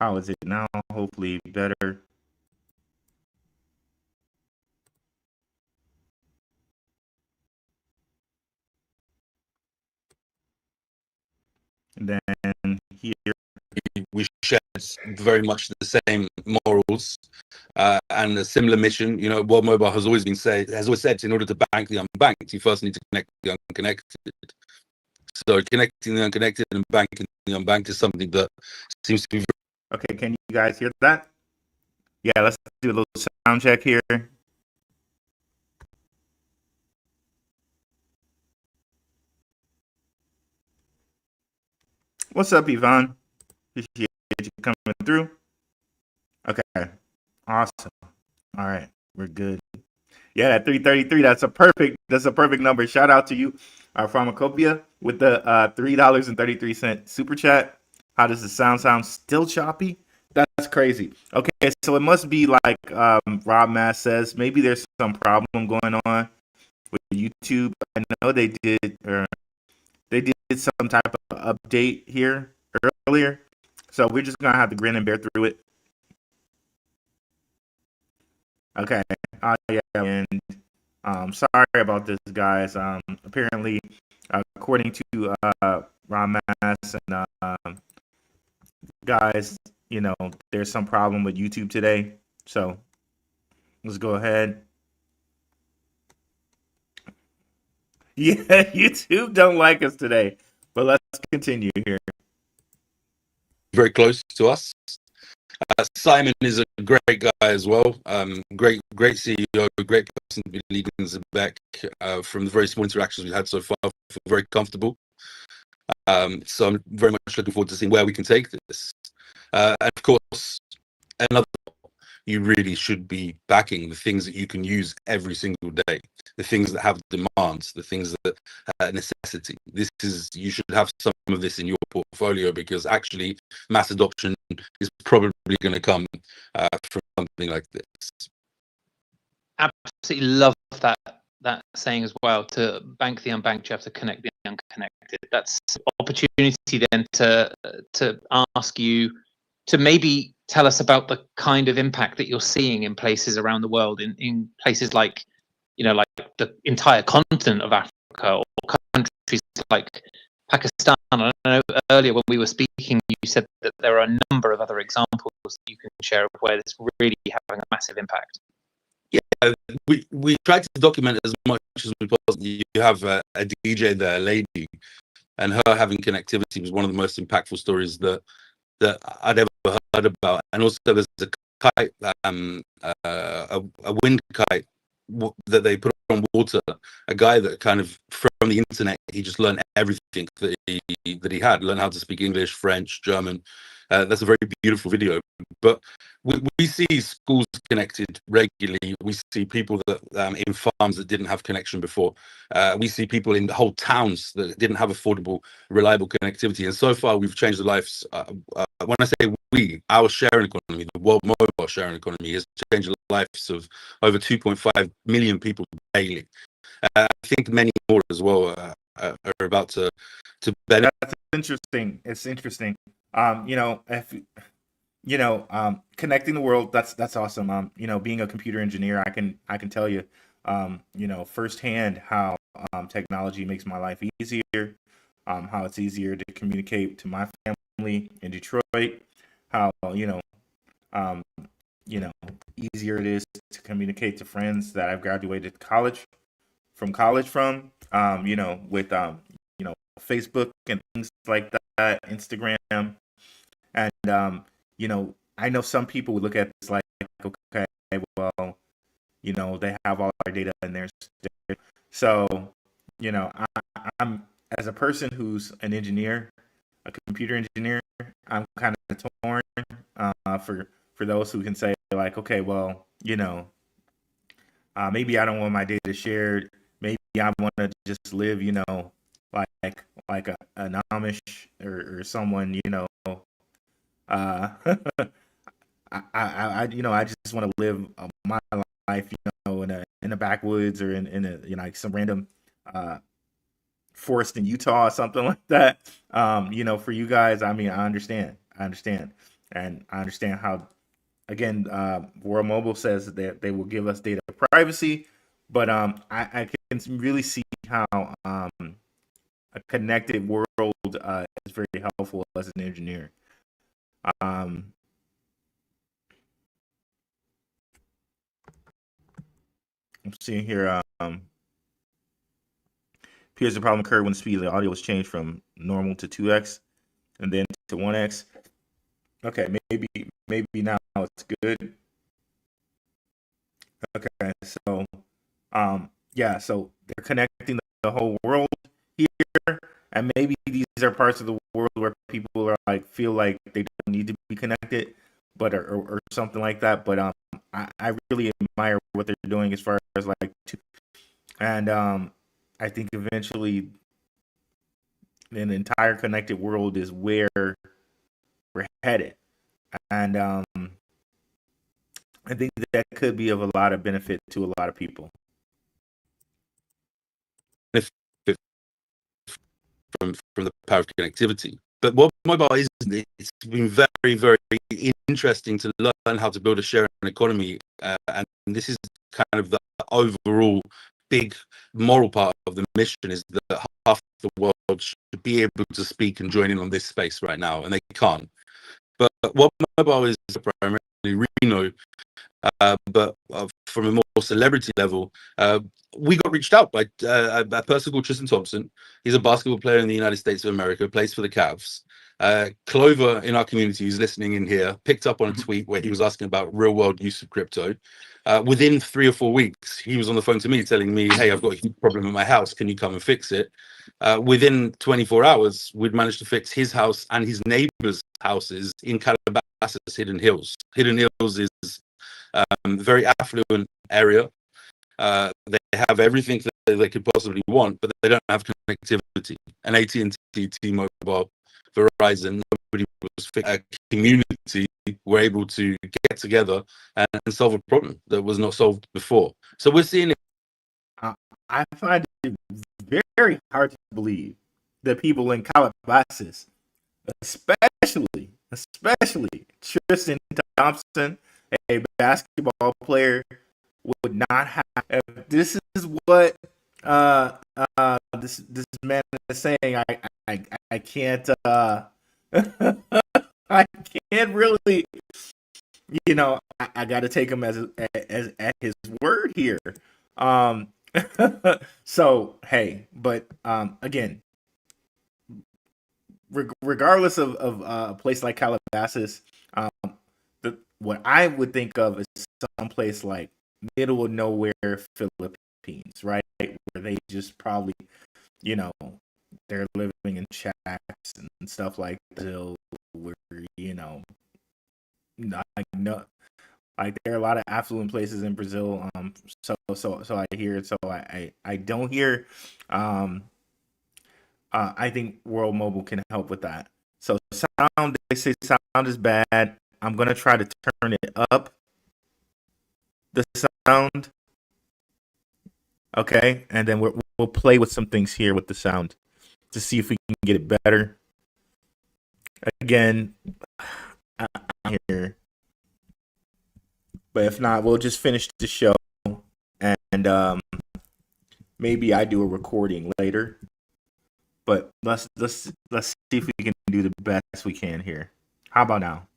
Speaker 1: How is it now? Hopefully better. And then here,
Speaker 8: We share very much the same morals and a similar mission. You know, World Mobile has always said, in order to bank the unbanked, you first need to connect the unconnected. So connecting the unconnected and banking the unbanked is something that seems to be.
Speaker 1: Okay, can you guys hear that? Yeah, let's do a little sound check here. What's up, Yvonne? Appreciate you coming through. Okay, awesome. All right, we're good. Yeah, that 333. That's a perfect number. Shout out to you, our pharmacopoeia, with the $3.33 super chat. How does the sound still choppy? That's crazy. Okay, so it must be like Rob Mass says. Maybe there's some problem going on with YouTube. I know they did some type of update here earlier. So we're just gonna have to grin and bear through it. Okay. Yeah, and sorry about this, guys. Apparently, according to Ron Mass and guys, you know, there's some problem with YouTube today. So let's go ahead. Yeah, YouTube don't like us today, but let's continue here.
Speaker 8: Very close to us. Simon is a great guy as well. Great CEO, great person to be leading Zebec. From the very small interactions we've had so far, I feel very comfortable. So I'm very much looking forward to seeing where we can take this. And of course, another, you really should be backing the things that you can use every single day, the things that have demands, the things that necessity. You should have some of this in your portfolio, because actually mass adoption is probably going to come from something like this.
Speaker 5: Absolutely love that saying as well. To bank the unbanked, you have to connect the unconnected. That's opportunity then to ask you to maybe tell us about the kind of impact that you're seeing in places around the world, in places like, you know, like the entire continent of Africa, or countries like Pakistan. I know earlier when we were speaking, you said that there are a number of other examples that you can share of where it's really having a massive impact.
Speaker 8: Yeah, we tried to document as much as we possibly. You have a DJ there, a lady, and her having connectivity was one of the most impactful stories that I'd ever heard about. And also there's a kite, a wind kite that they put on water. A guy that kind of, from the internet, he just learned everything that he had. Learned how to speak English, French, German. That's a very beautiful video. But we see schools connected regularly. We see people that in farms that didn't have connection before. We see people in whole towns that didn't have affordable, reliable connectivity. And so far, we've changed the lives. When I say we, our sharing economy, the world mobile sharing economy, has changed the lives of over 2.5 million people daily. I think many more as well are about to benefit.
Speaker 1: That's interesting. It's interesting. You know, if connecting the world, that's awesome. You know, being a computer engineer, I can tell you, you know, firsthand how technology makes my life easier, how it's easier to communicate to my family in Detroit, how you know, easier it is to communicate to friends that I've graduated college from. With Facebook and things like that, Instagram, and I know some people would look at this like, okay, well, they have all our data in there. So, I'm as a person who's an engineer, a computer engineer, I'm kind of torn for those who can say like, okay, well, maybe I don't want my data shared. Maybe I want to just live, like an Amish or someone, uh, I just want to live my life, in a backwoods or in a like some random forest in Utah or something like that. For you guys, I mean, I understand, and I understand how. Again, World Mobile says that they will give us data privacy, but I can really see how a connected world is very helpful as an engineer. I'm seeing here. Appears the problem occurred when the speed of the audio was changed from normal to 2x and then to 1x. Okay, maybe now it's good. Okay, so yeah, so they're connecting the whole world here, and maybe these are parts of the world where people are like feel like they don't need to be connected, but or something like that. But I really admire what they're doing as far as like, and I think eventually an entire connected world is where we're headed, and I think that could be of a lot of benefit to a lot of people.
Speaker 8: From the power of connectivity. But what mobile is, it's been very, very interesting to learn how to build a sharing economy. And this is kind of the overall big moral part of the mission, is that half the world should be able to speak and join in on this space right now, and they can't. But what mobile is primarily Reno, but from a more celebrity level, we got reached out by a person called Tristan Thompson. He's a basketball player in the United States of America, plays for the Cavs. Clover in our community, who's listening in here, picked up on a tweet where he was asking about real world use of crypto. Within 3 or 4 weeks, he was on the phone to me telling me, hey, I've got a huge problem in my house. Can you come and fix it? Within 24 hours, we'd managed to fix his house and his neighbors' houses in Calabasas, Hidden Hills. Hidden Hills is very affluent area. They have everything that they could possibly want, but they don't have connectivity. And AT&T, T-Mobile, Verizon, nobody was a community were able to get together and solve a problem that was not solved before. So we're seeing it.
Speaker 1: I find it very hard to believe that people in Calabasas, especially Tristan Thompson, a basketball player, would not have. If this is what this man is saying, I can't I can't really, I got to take him as at his word here. So hey, but again, regardless of a place like Calabasas, what I would think of is some place like middle of nowhere Philippines, right? Where they just probably, they're living in shacks and stuff like Brazil, where like there are a lot of affluent places in Brazil. So I hear it. So I don't hear. I think World Mobile can help with that. So sound, they say sound is bad. I'm gonna try to turn it up. The sound. Okay, and then we'll play with some things here with the sound to see if we can get it better. Again, I'm here, but if not, we'll just finish the show, and maybe I do a recording later. But let's see if we can do the best we can here. How about now?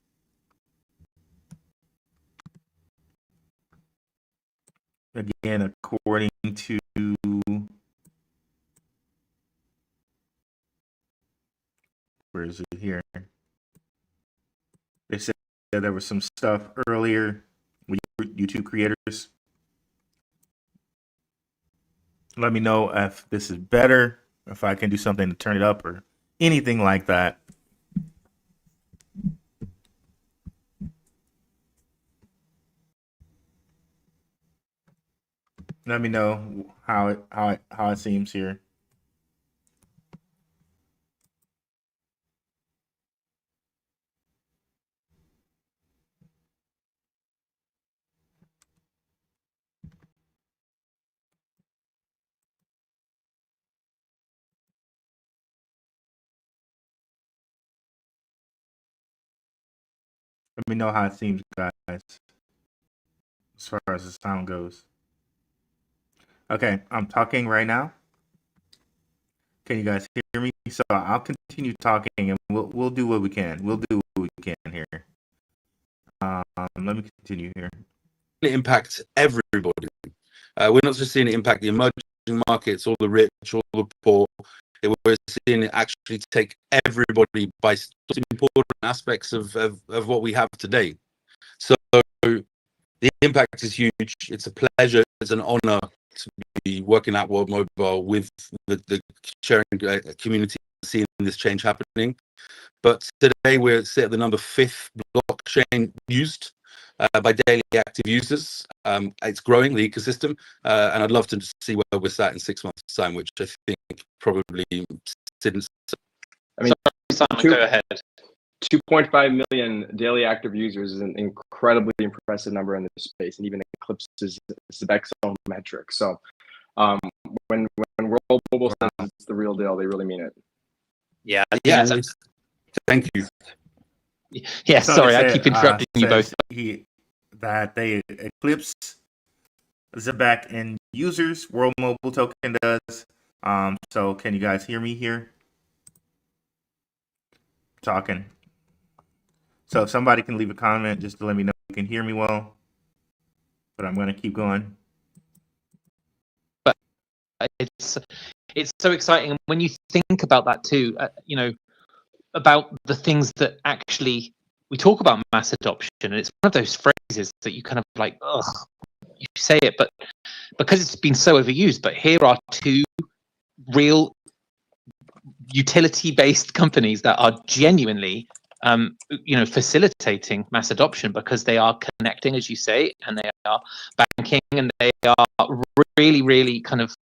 Speaker 1: again, according to where is it here? They said there was some stuff earlier with YouTube creators. Let me know if this is better, if I can do something to turn it up or anything like that. Let me know how it seems here. Let me know how it seems, guys, as far as the sound goes. Okay, I'm talking right now. Can you guys hear me? So I'll continue talking, and we'll do what we can. We'll do what we can here. Let me continue here.
Speaker 8: It impacts everybody. We're not just seeing it impact the emerging markets, all the rich, all the poor. We're seeing it actually take everybody by important aspects of what we have today. So the impact is huge. It's a pleasure. It's an honor to be working at World Mobile with the sharing community, seeing this change happening. But today we're set at the number 5th blockchain used by daily active users. It's growing, the ecosystem, and I'd love to see where we're sat in 6 months' time, which I think probably didn't.
Speaker 7: I mean,
Speaker 5: Simon, go ahead.
Speaker 7: 2.5 million daily active users is an incredibly impressive number in this space, and even eclipses Zebec's own metric. So when World Mobile says it's the real deal, they really mean it.
Speaker 5: Yeah.
Speaker 8: Thank you.
Speaker 5: Yeah,
Speaker 1: So
Speaker 5: sorry,
Speaker 1: they
Speaker 5: I
Speaker 1: said,
Speaker 5: keep interrupting you both.
Speaker 1: That they eclipse Zebec in users. World Mobile Token does. So can you guys hear me here? Talking. So if somebody can leave a comment just to let me know you can hear me well. But I'm going to keep going.
Speaker 5: But it's so exciting. And when you think about that too, about the things that actually we talk about mass adoption, and it's one of those phrases that you kind of like, ugh, you say it, but because it's been so overused. But here are two real utility-based companies that are genuinely facilitating mass adoption, because they are connecting, as you say, and they are banking, and they are really, really kind of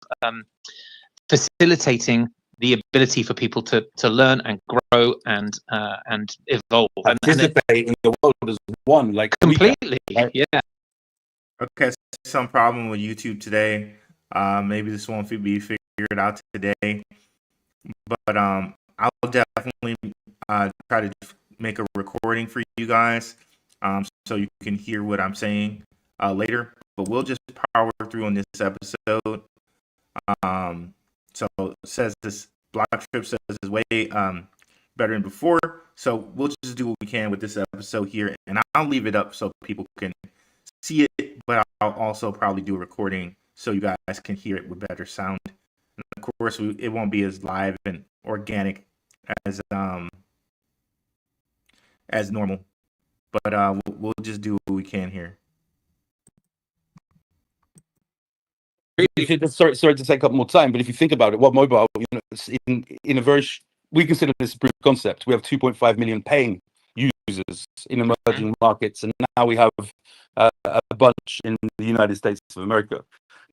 Speaker 5: facilitating the ability for people to learn and grow and evolve.
Speaker 8: Participate in the world as one, like
Speaker 5: completely. Yeah.
Speaker 1: Okay, some problem with YouTube today. Maybe this won't be figured out today, but I'll definitely try to make a recording for you guys, so you can hear what I'm saying later. But we'll just power through on this episode. So it says this block trip says is way better than before. So we'll just do what we can with this episode here, and I'll leave it up so people can see it, but I'll also probably do a recording so you guys can hear it with better sound. And of course, it won't be as live and organic as normal, but we'll just do what we can here.
Speaker 8: Sorry to take up more time, but if you think about it, what mobile, it's in a very we consider this a proof of concept. We have 2.5 million paying users in emerging markets, and now we have a bunch in the United States of America.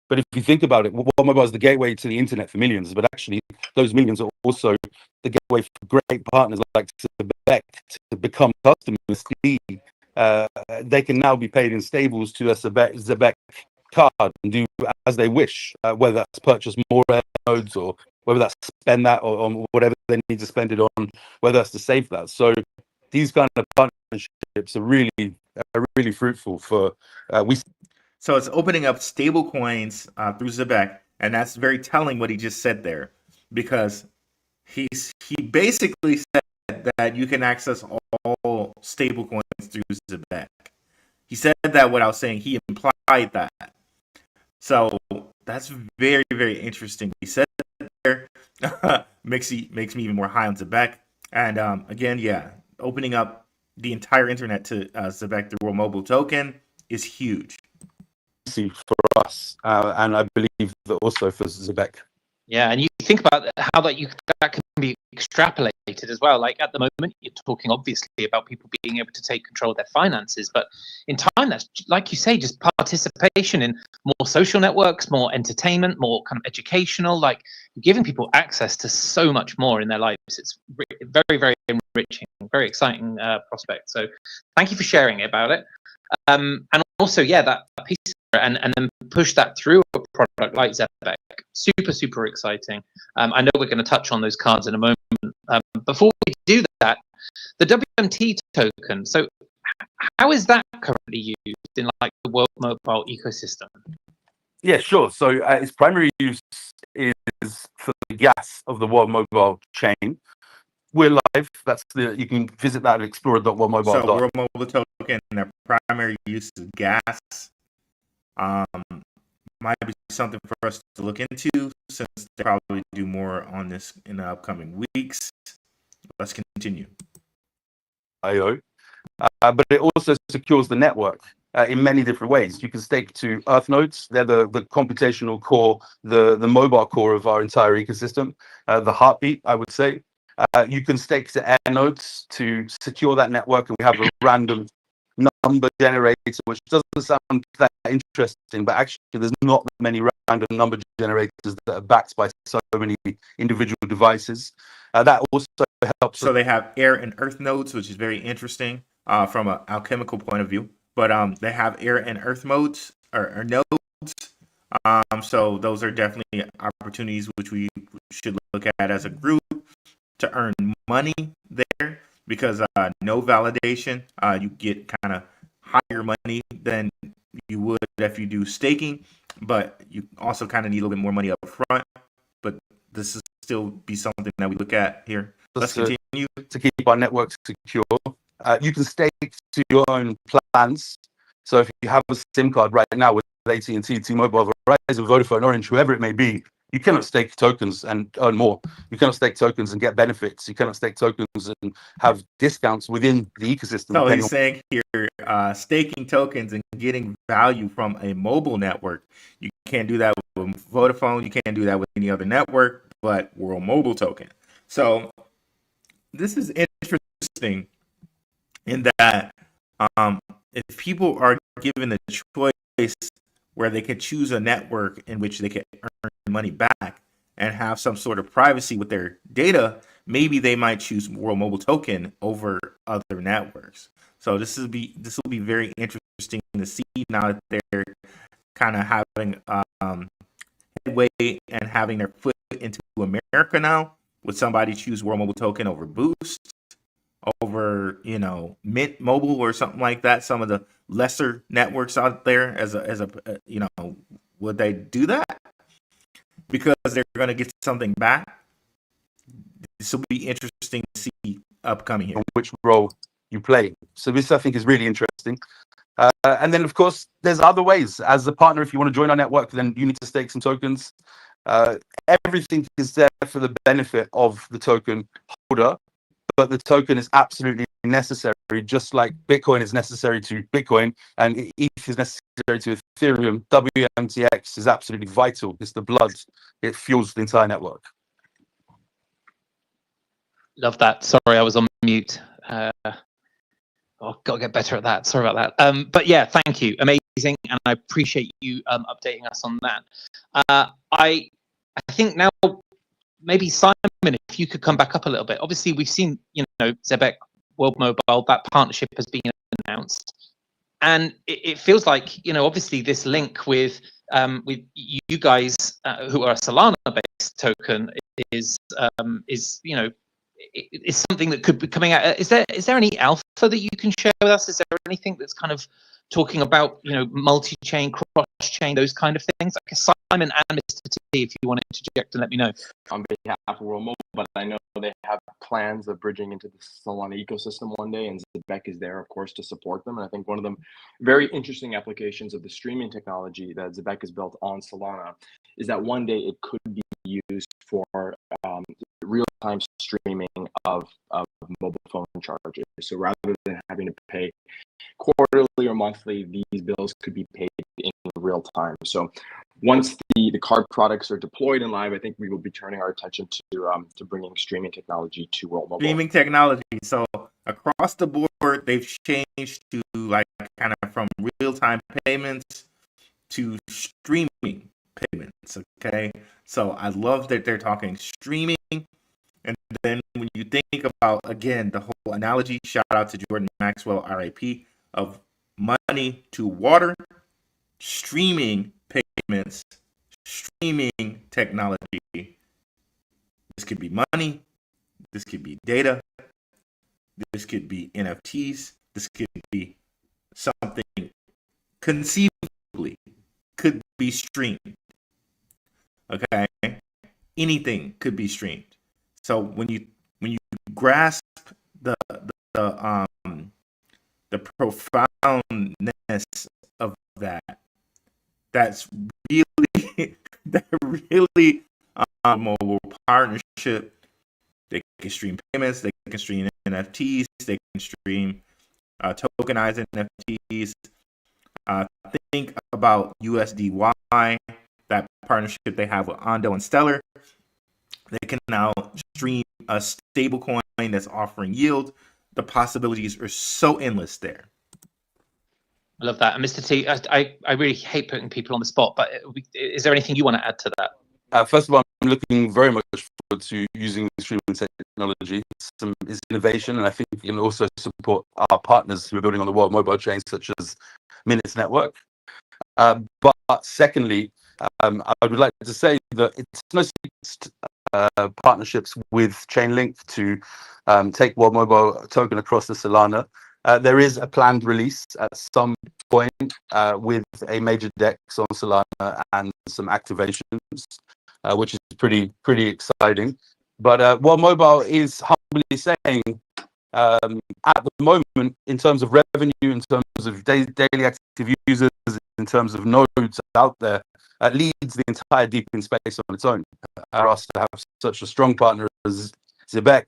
Speaker 8: But if you think about it, what mobile is the gateway to the internet for millions, but actually those millions are also the gateway for great partners like Zebec to become customers. They can now be paid in stables to a Zebec card and do as they wish, whether that's purchase more air nodes, or whether that's spend that or whatever they need to spend it on, whether that's to save that. So these kind of partnerships are really fruitful for
Speaker 1: So it's opening up stable coins through Zebec, and that's very telling what he just said there, because he basically said that you can access all stable coins through Zebec. He said that without saying, he implied that. So that's very, very interesting. He said there makes me even more high on Zebec. And again, yeah, opening up the entire internet to Zebec, the World Mobile Token, is huge.
Speaker 8: For us, and I believe that also for Zebec.
Speaker 5: Yeah, and you think about how that can be extrapolated as well. Like at the moment, you're talking obviously about people being able to take control of their finances, but in time, that's like you say, just participation in more social networks, more entertainment, more kind of educational. Like you're giving people access to so much more in their lives. It's very, very enriching, very exciting prospect. So thank you for sharing about it. And also, yeah, that piece and then push that through a product like Zebec. Super exciting. I know we're going to touch on those cards in a moment. Before we do that, the WMT token. So how is that currently used in like the World Mobile ecosystem?
Speaker 8: Yeah, sure. So its primary use is for the gas of the World Mobile chain. We're live. You can visit that at explorer.worldmobile.com.
Speaker 1: So World Mobile Token, their primary use is gas. Might be something for us to look into since they probably do more on this in the upcoming weeks. Let's continue.
Speaker 8: IO, but it also secures the network in many different ways. You can stake to Earth nodes. They're the computational core, the mobile core of our entire ecosystem, the heartbeat, I would say. You can stake to air nodes to secure that network, and we have a random number generator, which doesn't sound that interesting, but actually there's not many random number generators that are backed by so many individual devices. That also helps.
Speaker 1: So they have air and earth nodes, which is very interesting from an alchemical point of view. But they have air and earth modes or nodes. So those are definitely opportunities which we should look at as a group to earn money there, because no validation, you get kind of higher money than you would if you do staking, but you also kind of need a little bit more money up front. But this is still be something that we look at here. Let's continue.
Speaker 8: To keep our network secure, you can stake to your own plans. So if you have a SIM card right now with AT&T, T-Mobile, Verizon, Vodafone, Orange, whoever it may be, you cannot stake tokens and earn more. You cannot stake tokens and get benefits. You cannot stake tokens and have discounts within the ecosystem.
Speaker 1: So he's saying here, staking tokens and getting value from a mobile network. You can't do that with Vodafone. You can't do that with any other network, but World Mobile Token. So this is interesting in that if people are given the choice where they can choose a network in which they can earn money back and have some sort of privacy with their data, maybe they might choose World Mobile Token over other networks. So this will be very interesting to see now that they're kind of having headway and having their foot into America now. Would somebody choose World Mobile Token over Boost, over Mint Mobile or something like that? Some of the lesser networks out there, as a would they do that because they're going to get something back? This will be interesting to see upcoming here.
Speaker 8: Which role you play. So this, I think, is really interesting. And then, of course, there's other ways. As a partner, if you want to join our network, then you need to stake some tokens. Everything is there for the benefit of the token holder, but the token is absolutely necessary, just like Bitcoin is necessary to Bitcoin and ETH is necessary to Ethereum. WMTX is absolutely vital. It's the blood. It fuels the entire network.
Speaker 5: Love that. Sorry, I was on mute. Got to get better at that. Sorry about that. But yeah, thank you. Amazing. And I appreciate you updating us on that. I think now maybe Simon, if you could come back up a little bit. Obviously, we've seen, Zebec, World Mobile, that partnership has been announced. And it feels like, obviously this link with you guys who are a Solana-based token is something that could be coming out. Is there any alpha that you can share with us? Is there anything that's kind of talking about, multi-chain, cross-chain, those kind of things? Like Simon and Mr. T, if you want to interject and let me know.
Speaker 7: On behalf of World Mobile, but I know they have plans of bridging into the Solana ecosystem one day, and Zebec is there, of course, to support them. And I think one of the very interesting applications of the streaming technology that Zebec is built on Solana is that one day it could be used for real-time streaming of mobile phone charges. So rather than having to pay quarterly or monthly, these bills could be paid in real time. So once the card products are deployed and live, I think we will be turning our attention to bringing streaming technology to World Mobile.
Speaker 1: Streaming technology. So across the board, they've changed to like kind of from real-time payments to streaming payments. Okay, so I love that they're talking streaming. And then when you think about, again, the whole analogy, shout out to Jordan Maxwell, RIP, of money to water, streaming payments, streaming technology. This could be money, this could be data, this could be NFTs, this could be something conceivably could be streamed. Okay, anything could be streamed. So when you grasp the profoundness of that, that's really mobile partnership. They can stream payments, they can stream NFTs, they can stream tokenized NFTs. Think about USDY, that partnership they have with Ondo and Stellar. They can now stream a stable coin that's offering yield. The possibilities are so endless there.
Speaker 5: I love that. And Mr. T, I really hate putting people on the spot, but is there anything you want to add to that?
Speaker 8: First of all, I'm looking very much forward to using streaming technology. It's innovation, and I think it can also support our partners who are building on the World Mobile chain, such as Minutes Network. But secondly, I would like to say that it's no secret partnerships with Chainlink to take World Mobile token across the Solana. There is a planned release at some point with a major DEX on Solana and some activations, which is pretty exciting. But World Mobile is humbly saying, at the moment, in terms of revenue, in terms of daily active users, in terms of nodes out there, leads the entire DeepIn space on its own. For us to have such a strong partner as Zebec.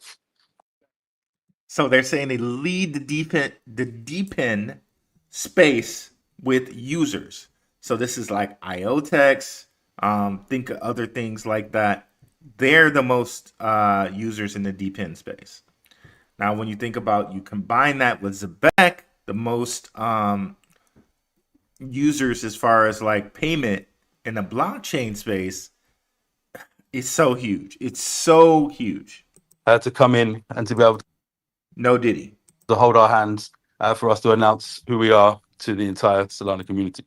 Speaker 1: So they're saying they lead the DeepIn space with users. So this is like IOTEX, think of other things like that. They're the most users in the DeepIn space. Now, when you think about, you combine that with Zebec, the most users as far as like payment in the blockchain space, it's so huge. It's so huge.
Speaker 8: To come in and to be able to
Speaker 1: no diddy
Speaker 8: to hold our hands for us to announce who we are to the entire Solana community.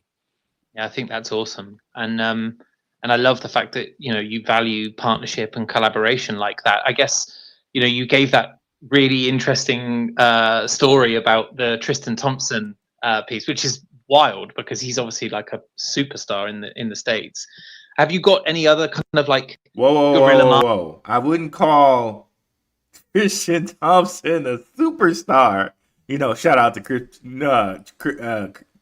Speaker 5: Yeah, I think that's awesome. And I love the fact that, you know, you value partnership and collaboration like that. I guess, you know, you gave that really interesting story about the Tristan Thompson piece, which is wild because he's obviously like a superstar in the States. Have you got any other kind of like
Speaker 1: whoa. I wouldn't call Tristan Thompson a superstar. You know, shout out to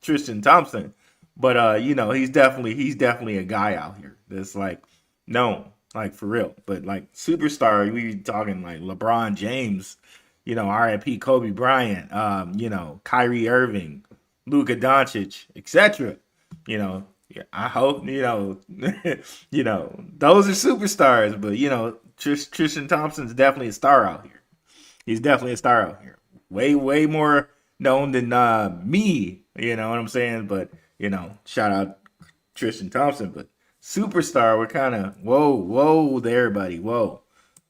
Speaker 1: Tristan Thompson. But you know, he's definitely a guy out here that's like known, like for real. But like superstar, we talking like LeBron James, you know, RIP Kobe Bryant, you know, Kyrie Irving, Luka Doncic, etc. You know, I hope, you know, you know, those are superstars. But you know, Tristan Thompson's definitely a star out here. He's definitely a star out here. Way more known than me. You know what I'm saying? But you know, shout out Tristan Thompson. But superstar, we're kind of whoa there, buddy. Whoa.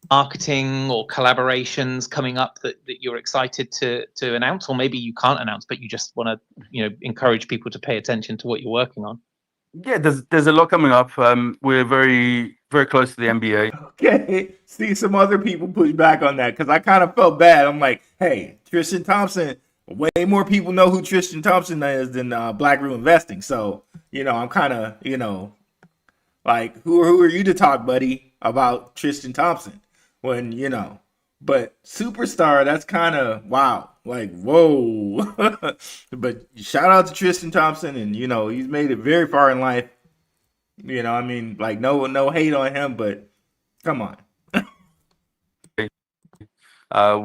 Speaker 5: Marketing or collaborations coming up that you're excited to announce, or maybe you can't announce, but you just want to, you know, encourage people to pay attention to what you're working on?
Speaker 8: Yeah, there's a lot coming up. We're very close to the NBA.
Speaker 1: Okay, see some other people push back on that because I kind of felt bad. I'm like, hey, Tristan Thompson. Way more people know who Tristan Thompson is than Blackrue Investing. So, you know, I'm kind of, you know, like, who are you to talk, buddy, about Tristan Thompson? when but superstar, that's kind of wow, like whoa. But shout out to Tristan Thompson, and he's made it very far in life. I mean, like no hate on him, but come on.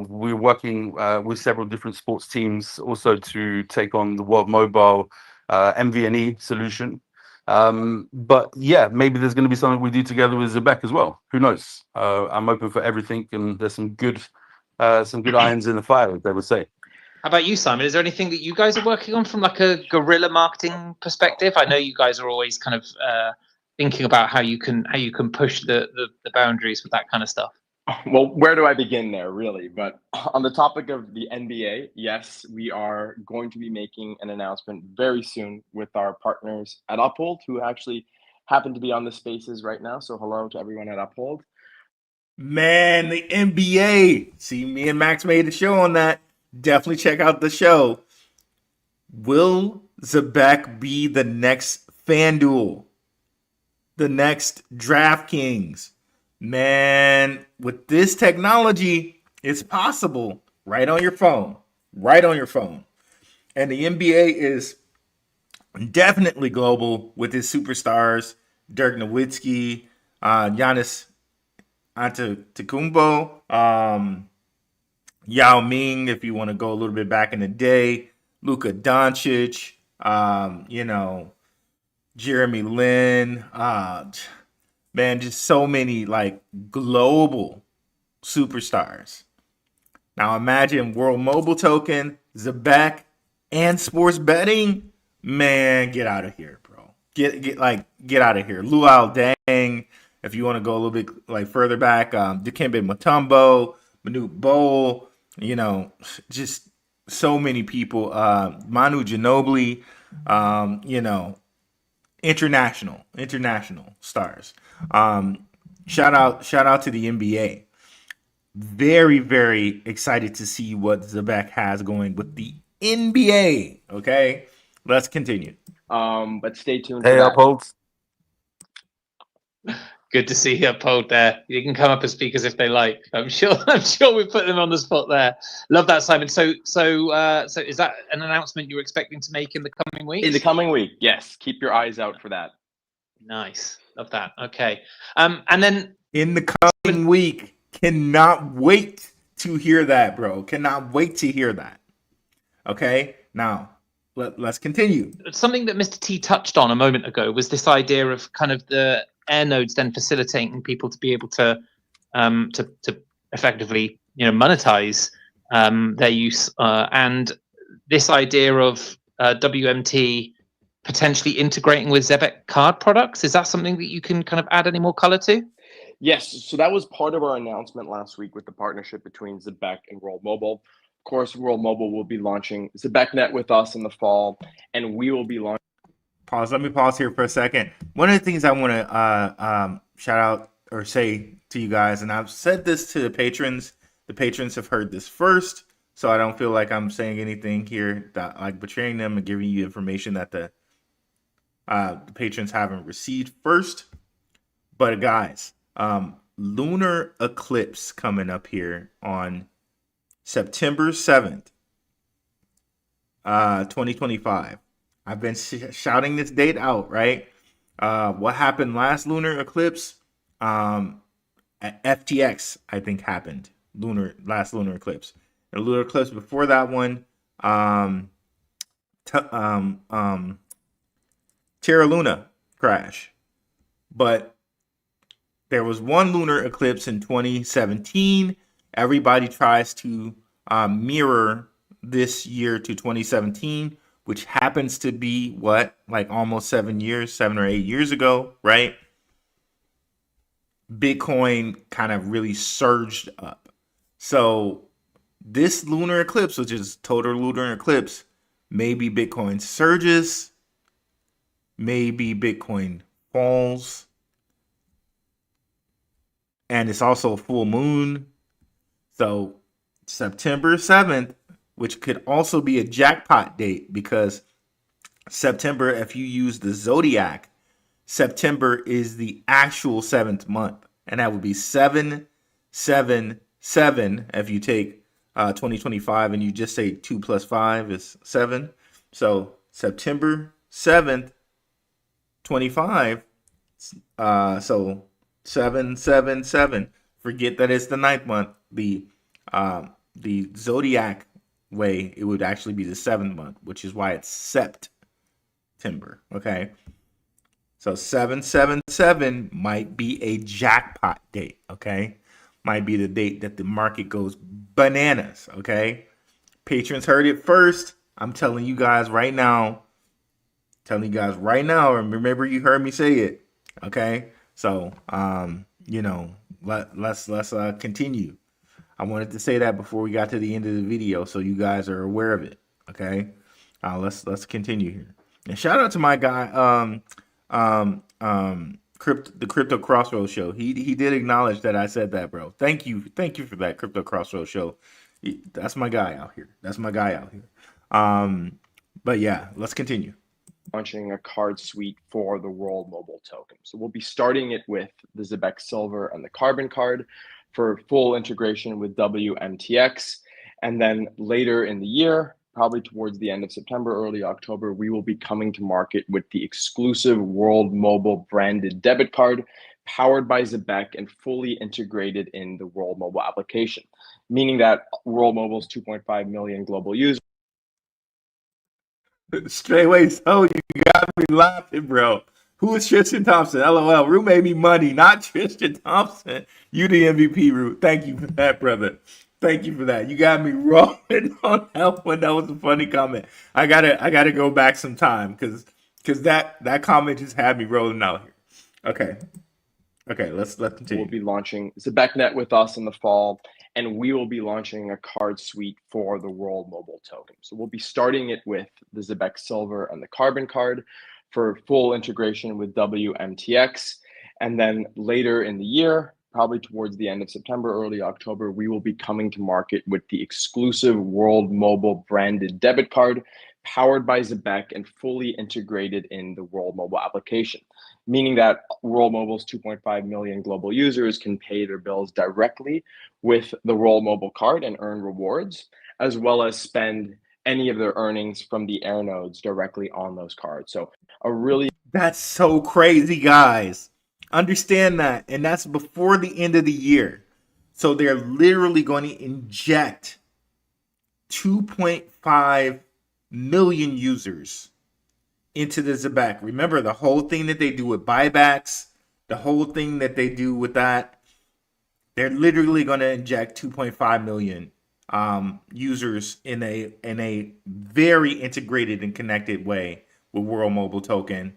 Speaker 8: We're working with several different sports teams also to take on the World Mobile MVNE solution. But yeah, maybe there's going to be something we do together with Zebec as well. Who knows? I'm open for everything, and there's some good irons in the fire, as they would say.
Speaker 5: How about you, Simon? Is there anything that you guys are working on from like a guerrilla marketing perspective? I know you guys are always kind of thinking about how you can push the boundaries with that kind of stuff.
Speaker 7: Well, where do I begin there, really? But on the topic of the NBA, yes, we are going to be making an announcement very soon with our partners at Uphold, who actually happen to be on the spaces right now. So hello to everyone at Uphold.
Speaker 1: Man, the NBA. See, me and Max made a show on that. Definitely check out the show. Will Zebec be the next FanDuel? The next DraftKings? Man, with this technology, it's possible right on your phone. Right on your phone. And the NBA is definitely global with its superstars, Dirk Nowitzki, Giannis Antetokounmpo, Yao Ming, if you want to go a little bit back in the day, Luka Doncic, Jeremy Lin, man, just so many like global superstars. Now imagine World Mobile Token, Zebec, and sports betting. Man, get out of here, bro. Get out of here. Luau Deng, if you want to go a little bit like further back, Dikembe Mutombo, Manute Bol, just so many people. Manu Ginobili, international stars. Shout out to the NBA. Very, very excited to see what Zebec has going with the NBA. Okay, let's continue.
Speaker 7: But stay tuned.
Speaker 8: Hey, Upholds.
Speaker 5: Good to see you, Uphold there. You can come up and speak as if they like. I'm sure we put them on the spot there. Love that, Simon. So is that an announcement you're expecting to make in the coming week?
Speaker 7: In the coming week, yes. Keep your eyes out for that.
Speaker 5: Nice. Love that. Okay. And then
Speaker 1: in the coming week, cannot wait to hear that, bro. Cannot wait to hear that. Okay. Now let's continue.
Speaker 5: Something that Mr. T touched on a moment ago was this idea of kind of the air nodes then facilitating people to be able to effectively monetize their use, and this idea of WMT potentially integrating with Zebec card products. Is that something that you can kind of add any more color to?
Speaker 7: Yes, so that was part of our announcement last week with the partnership between Zebec and World Mobile. Of course, World Mobile will be launching Zebecnet with us in the fall, and we will be launching.
Speaker 1: Pause. Let me pause here for a second. One of the things I want to shout out or say to you guys, and I've said this to the patrons. The patrons have heard this first, so I don't feel like I'm saying anything here that like betraying them and giving you information that the patrons haven't received first. But guys, lunar eclipse coming up here on September 7th, 2025. I've been shouting this date out, right? What happened last lunar eclipse? At FTX, I think happened. Last lunar eclipse. The lunar eclipse before that one, Terra Luna crash. But there was one lunar eclipse in 2017. Everybody tries to mirror this year to 2017, which happens to be like almost 7 or 8 years ago, right? Bitcoin kind of really surged up. So this lunar eclipse, which is total lunar eclipse, maybe Bitcoin surges, maybe Bitcoin falls. And it's also a full moon. So September 7th, which could also be a jackpot date, because September, if you use the zodiac, September is the actual 7th month. And that would be 7 7 if you take 2025 and you just say 2 plus 5 is 7. So September 7th, 25. So 777. Forget that it's the 9th month. The zodiac way, it would actually be the 7th month, which is why it's September. Okay. So 777 might be a jackpot date. Okay. Might be the date that the market goes bananas. Okay. Patrons heard it first. I'm telling you guys right now. And remember you heard me say it. Okay. So, let's continue. I wanted to say that before we got to the end of the video, so you guys are aware of it. Okay. Let's continue here. And shout out to my guy, the Crypto Crossroads Show. He did acknowledge that I said that, bro. Thank you for that, Crypto Crossroads Show. That's my guy out here. But yeah, let's continue.
Speaker 7: Launching a card suite for the World Mobile token. So we'll be starting it with the Zebec Silver and the Carbon card for full integration with WMTX. And then later in the year, probably towards the end of September, early October, we will be coming to market with the exclusive World Mobile branded debit card powered by Zebec and fully integrated in the World Mobile application, meaning that World Mobile's 2.5 million global users.
Speaker 1: Straight away, so you got me laughing, bro. Who is Tristan Thompson? LOL. Rue made me money, not Tristan Thompson. You the MVP, Rue. Thank you for that, brother. Thank you for that. You got me rolling on that one. That was a funny comment. I gotta go back some time because that comment just had me rolling out here. Okay. Let's continue.
Speaker 7: We'll be launching Zebecnet with us in the fall, and we will be launching a card suite for the World Mobile token. So we'll be starting it with the Zebec Silver and the Carbon card for full integration with WMTX. And then later in the year, probably towards the end of September, early October, we will be coming to market with the exclusive World Mobile branded debit card powered by Zebec and fully integrated in the World Mobile application, meaning that World Mobile's 2.5 million global users can pay their bills directly with the World Mobile card and earn rewards, as well as spend any of their earnings from the air nodes directly on those cards. So
Speaker 1: that's so crazy, guys. Understand that. And that's before the end of the year. So they're literally going to inject 2.5 million users into the Zebec. Remember the whole thing that they do with buybacks, the whole thing that they do with that. They're literally going to inject 2.5 million users in a very integrated and connected way with World Mobile token.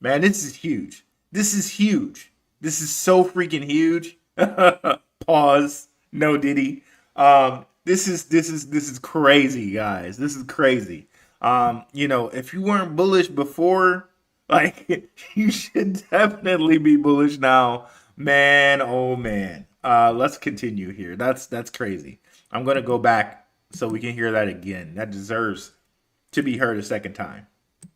Speaker 1: Man, this is huge. This is so freaking huge. Pause. No Diddy. This is crazy, guys. This is crazy. If you weren't bullish before, like you should definitely be bullish now, man. Oh man. Let's continue here. That's crazy. I'm gonna go back so we can hear that again. That deserves to be heard a second time.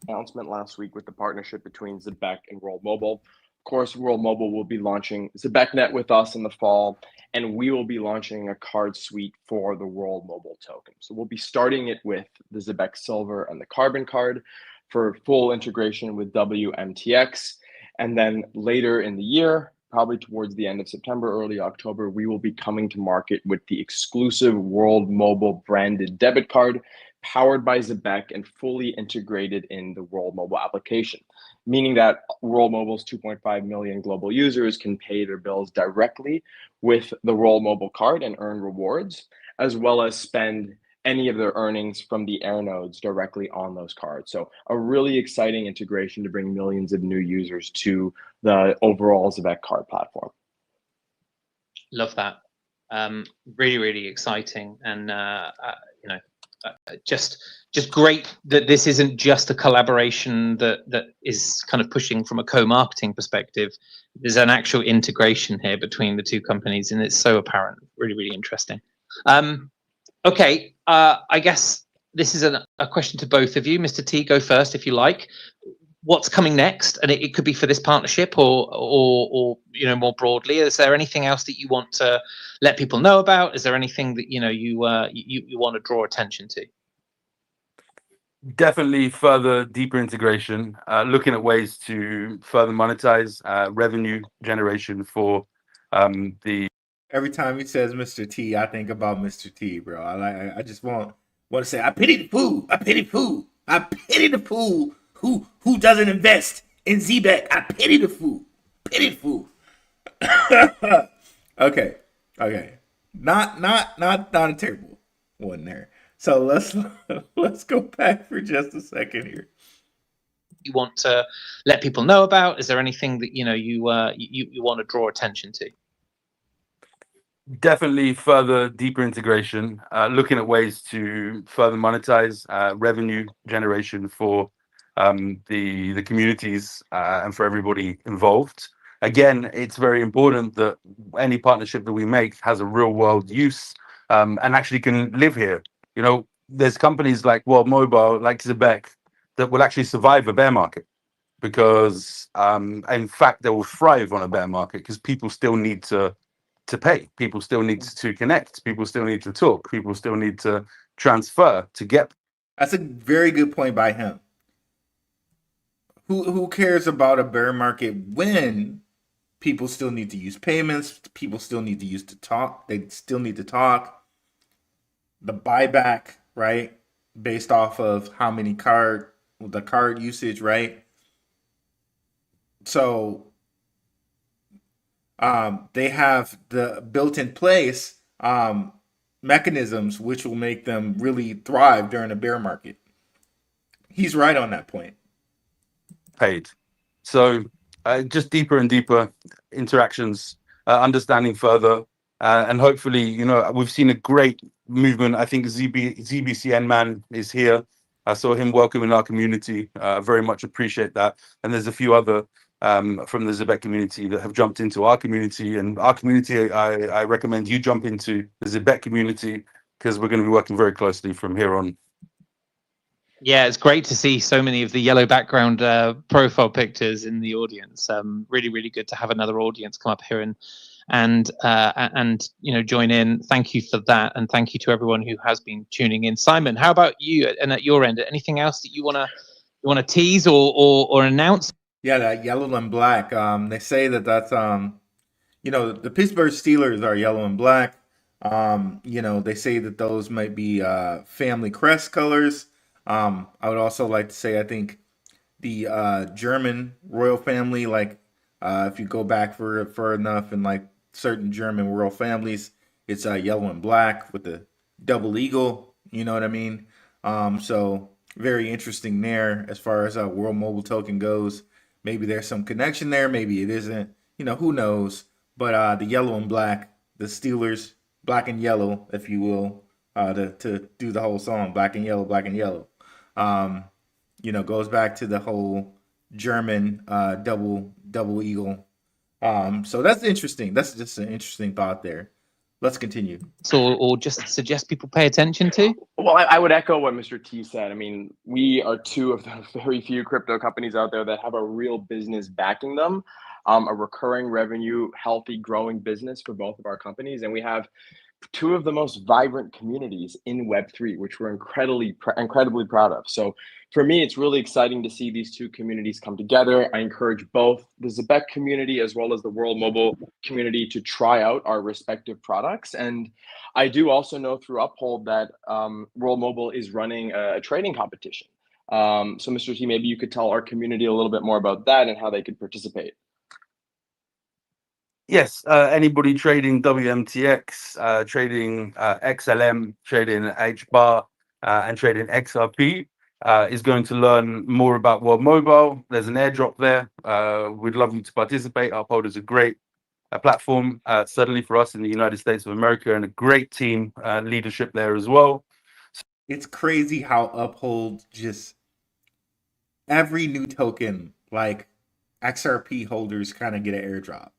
Speaker 7: Announcement last week with the partnership between Zebec and World Mobile. Of course, World Mobile will be launching Zebecnet with us in the fall, and we will be launching a card suite for the World Mobile token. So we'll be starting it with the Zebec Silver and the Carbon card for full integration with WMTX. And then later in the year, probably towards the end of September, early October, we will be coming to market with the exclusive World Mobile branded debit card powered by Zebec and fully integrated in the World Mobile application, meaning that World Mobile's 2.5 million global users can pay their bills directly with the World Mobile card and earn rewards, as well as spend any of their earnings from the air nodes directly on those cards. So a really exciting integration to bring millions of new users to the overall Zebec card platform.
Speaker 5: Love that. Really, really exciting. And, just great that this isn't just a collaboration that is kind of pushing from a co-marketing perspective. There's an actual integration here between the two companies, and it's so apparent. Really, really interesting. Okay, I guess this is a question to both of you. Mr. T, go first if you like. what's coming next, and it could be for this partnership or more broadly. Is there anything else that you want to let people know about? Is there anything that you want to draw attention to?
Speaker 8: Definitely further deeper integration, looking at ways to further monetize revenue generation for the
Speaker 1: Every time he says Mr. T, I think about Mr. T, bro. I just want to say, I pity the fool. I pity the fool. I pity the fool who doesn't invest in Zebec. I pity the fool. Pity the fool. Okay. Not a terrible one there. So let's go back for just a second here.
Speaker 5: You want to let people know about? Is there anything that you want to draw attention to?
Speaker 8: definitely further deeper integration, looking at ways to further monetize revenue generation for the communities and for everybody involved. Again, it's very important that any partnership that we make has a real world use and actually can live here. There's companies like World Mobile, like Zebec, that will actually survive a bear market because, in fact, they will thrive on a bear market because people still need to pay. People still need to connect. People still need to talk. People still need to transfer to get.
Speaker 1: That's a very good point by him. Who cares about a bear market when people still need to use payments? People still need to use to talk. They still need to talk. The buyback, right? Based off of how many card usage, right? So they have the built in place mechanisms which will make them really thrive during a bear market. He's right on that point.
Speaker 8: Paid. So just deeper and deeper interactions, understanding further, and hopefully, we've seen a great movement. I think ZBCN man is here. I saw him welcoming our community. Very much appreciate that. And there's a few other from the Zebec community that have jumped into our community. And our community, I recommend you jump into the Zebec community because we're going to be working very closely from here on.
Speaker 5: Yeah, it's great to see so many of the yellow background profile pictures in the audience. Really, really good to have another audience come up here and join in. Thank you for that, and thank you to everyone who has been tuning in. Simon, how about you? And at your end, anything else that you wanna tease or announce?
Speaker 1: Yeah, that yellow and black. They say that's the Pittsburgh Steelers are yellow and black. They say that those might be family crest colors. I would also like to say I think the German royal family, like if you go back far enough in like certain German royal families, it's yellow and black with the double eagle. You know what I mean? So very interesting there as far as World Mobile Token goes. Maybe there's some connection there. Maybe it isn't. Who knows? But the yellow and black, the Steelers, black and yellow, if you will, to do the whole song, black and yellow, black and yellow. Goes back to the whole German double eagle. So that's interesting. That's just an interesting thought there. Let's continue.
Speaker 5: Or just suggest people pay attention to?
Speaker 7: Well, I would echo what Mr. T said. I mean, we are two of the very few crypto companies out there that have a real business backing them, a recurring revenue, healthy, growing business for both of our companies. And we have two of the most vibrant communities in Web3, which we're incredibly proud of. So for me, it's really exciting to see these two communities come together. I encourage both the Zebec community as well as the World Mobile community to try out our respective products. And I do also know through Uphold that World Mobile is running a trading competition. So Mr. T, maybe you could tell our community a little bit more about that and how they could participate.
Speaker 8: Yes, anybody trading WMTX, trading XLM, trading HBAR, and trading XRP is going to learn more about World Mobile. There's an airdrop there. We'd love you to participate. Uphold is a great platform, certainly for us in the United States of America, and a great team leadership there as well.
Speaker 1: It's crazy how Uphold just every new token, like XRP holders, kind of get an airdrop.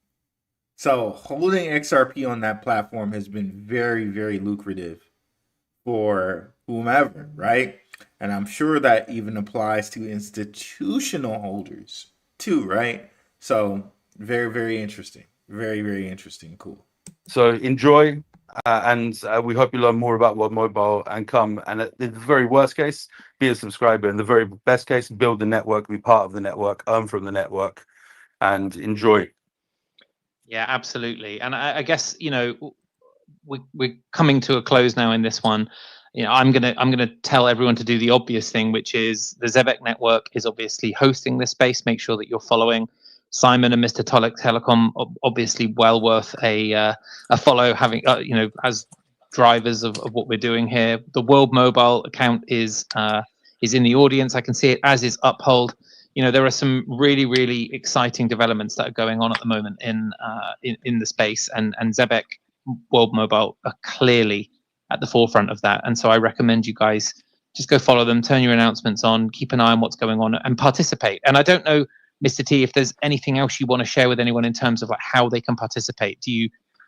Speaker 1: So holding XRP on that platform has been very, very lucrative for whomever, right? And I'm sure that even applies to institutional holders too, right? So very, very interesting. Very, very interesting. Cool.
Speaker 8: So enjoy, and we hope you learn more about World Mobile and come. And in the very worst case, be a subscriber. In the very best case, build the network, be part of the network, earn from the network, and enjoy.
Speaker 5: Yeah, absolutely. And I guess, you know, we're coming to a close now in this one. You know, I'm gonna tell everyone to do the obvious thing, which is the Zebec network is obviously hosting this space. Make sure that you're following Simon and Mr. Telecom. Obviously, well worth a follow. Having you know, as drivers of what we're doing here. The World Mobile account is in the audience. I can see it, as is Uphold. You know, there are some really, really exciting developments that are going on at the moment in the space, and Zebec World Mobile are clearly at the forefront of that. And so I recommend you guys just go follow them, turn your announcements on, keep an eye on what's going on, and participate. And I don't know, Mr. T, if there's anything else you want to share with anyone in terms of like how they can participate.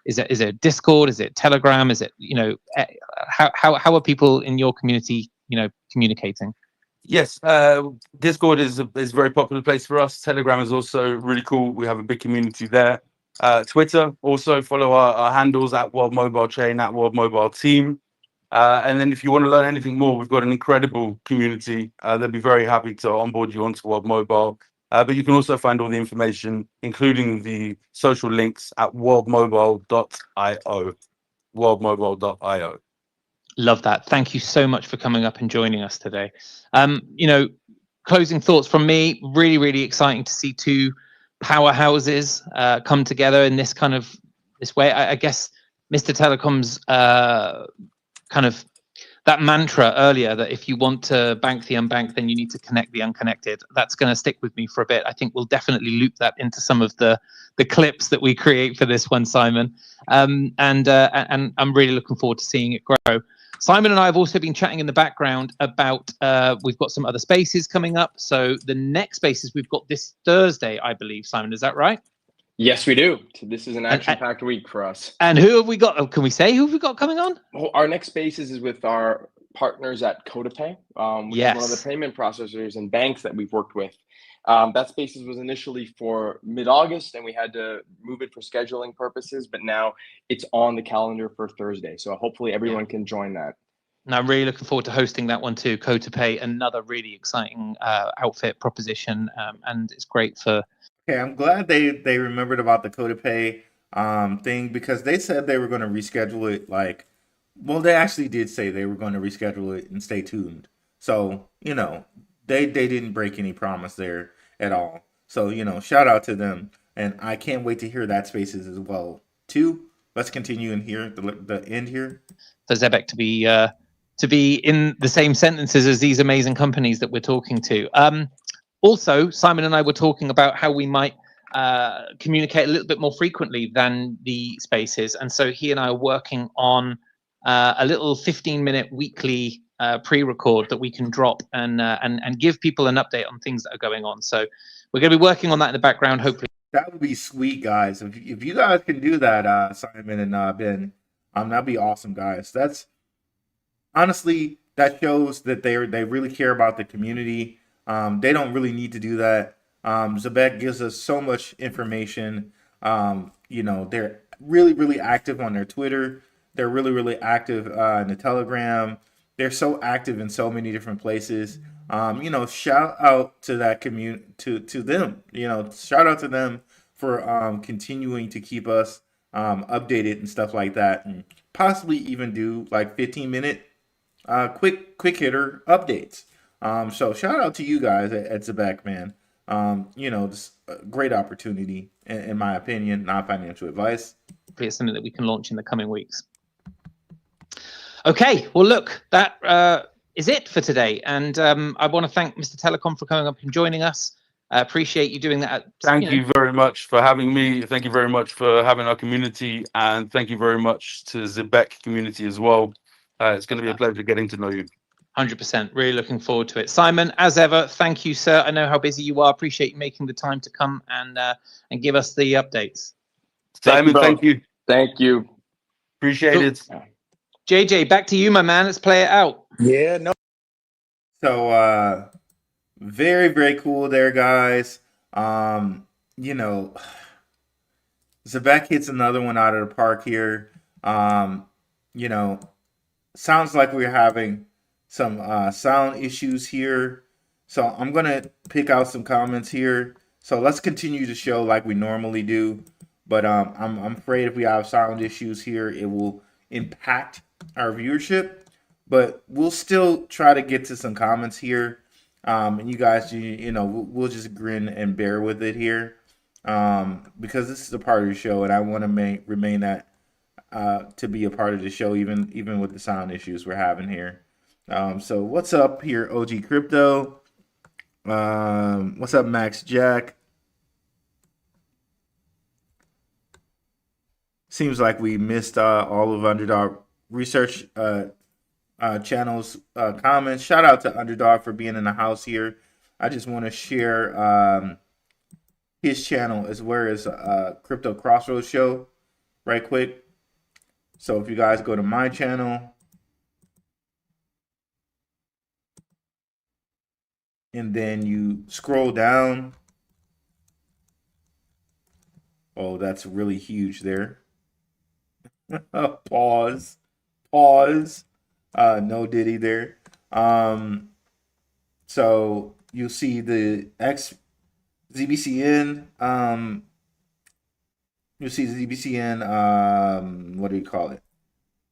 Speaker 5: Is it Discord? Is it Telegram? Is it, you know, how are people in your community, you know, communicating?
Speaker 8: Yes, Discord is a very popular place for us. Telegram is also really cool. We have a big community there. Twitter, also follow our handles at World Mobile Chain, at World Mobile Team. And then if you want to learn anything more, we've got an incredible community. They'll be very happy to onboard you onto World Mobile. But you can also find all the information, including the social links, at worldmobile.io. Worldmobile.io.
Speaker 5: Love that. Thank you so much for coming up and joining us today. You know, closing thoughts from me, really, really exciting to see two powerhouses come together in this kind of this way. I guess Mr. Telecom's kind of that mantra earlier, that if you want to bank the unbanked, then you need to connect the unconnected. That's going to stick with me for a bit. I think we'll definitely loop that into some of the clips that we create for this one, Simon. And I'm really looking forward to seeing it grow. Simon and I have also been chatting in the background about, we've got some other spaces coming up. So the next spaces we've got this Thursday, I believe, Simon, is that right?
Speaker 7: Yes, we do. So this is an action-packed week for us.
Speaker 5: And who have we got? Oh, can we say who have we got coming on?
Speaker 7: Well, our next spaces is with our partners at CodaPay, which is one of the payment processors and banks that we've worked with. That spaces was initially for mid-August, and we had to move it for scheduling purposes, but now it's on the calendar for Thursday. So hopefully everyone can join that.
Speaker 5: And I'm really looking forward to hosting that one too. CodaPay, another really exciting outfit proposition, and it's great for.
Speaker 1: Okay, I'm glad they remembered about the CodaPay thing, because they said they were going to reschedule it. Like, well, they actually did say they were going to reschedule it, and stay tuned. So, you know, they didn't break any promise there at all. So, you know, shout out to them, and I can't wait to hear that spaces as well too. Let's continue in here, the end here.
Speaker 5: For Zebec to be in the same sentences as these amazing companies that we're talking to. Also, Simon and I were talking about how we might communicate a little bit more frequently than the spaces. And so he and I are working on a little 15-minute weekly pre-record that we can drop and give people an update on things that are going on. So we're going to be working on that in the background, hopefully.
Speaker 1: That would be sweet, guys. If you guys can do that, Simon and Ben, that'd be awesome, guys. That's honestly, that shows that they really care about the community. They don't really need to do that. Zebec gives us so much information. You know, they're really, really active on their Twitter. They're really, really active in the Telegram. They're so active in so many different places. You know, shout out to that community, to them. You know, shout out to them for continuing to keep us updated and stuff like that, and possibly even do like 15-minute quick hitter updates. So shout out to you guys at Zebec, man. You know, this great opportunity, in my opinion, not financial advice.
Speaker 5: It's something that we can launch in the coming weeks. Okay, well, look, that is it for today. And I want to thank Mr. Telecom for coming up and joining us. I appreciate you doing that.
Speaker 8: Thank you very much for having me. Thank you very much for having our community. And thank you very much to Zebec community as well. It's going to be a pleasure getting to know you.
Speaker 5: 100%. Really looking forward to it. Simon, as ever, thank you, sir. I know how busy you are. Appreciate you making the time to come and give us the updates.
Speaker 8: Simon, thank you.
Speaker 7: Thank you.
Speaker 8: Appreciate it.
Speaker 5: JJ, back to you, my man. Let's play it out.
Speaker 6: Yeah, no.
Speaker 1: So very, very cool there, guys. You know, Zebec hits another one out of the park here. You know, sounds like we're having some sound issues here. So I'm gonna pick out some comments here. So let's continue the show like we normally do. But I'm afraid if we have sound issues here, it will impact our viewership. But we'll still try to get to some comments here. And you guys, you know, we'll just grin and bear with it here. Because this is a part of the show, and I want to remain that to be a part of the show, even with the sound issues we're having here. So what's up here, OG Crypto? What's up, Max Jack? Seems like we missed all of Underdog Research channel's comments. Shout out to Underdog for being in the house here. I just want to share his channel as well as Crypto Crossroads show right quick. So if you guys go to my channel and then you scroll down, oh, that's really huge there. Pause. No Diddy there. So you'll see the ZBCN. You'll see the ZBCN. What do you call it?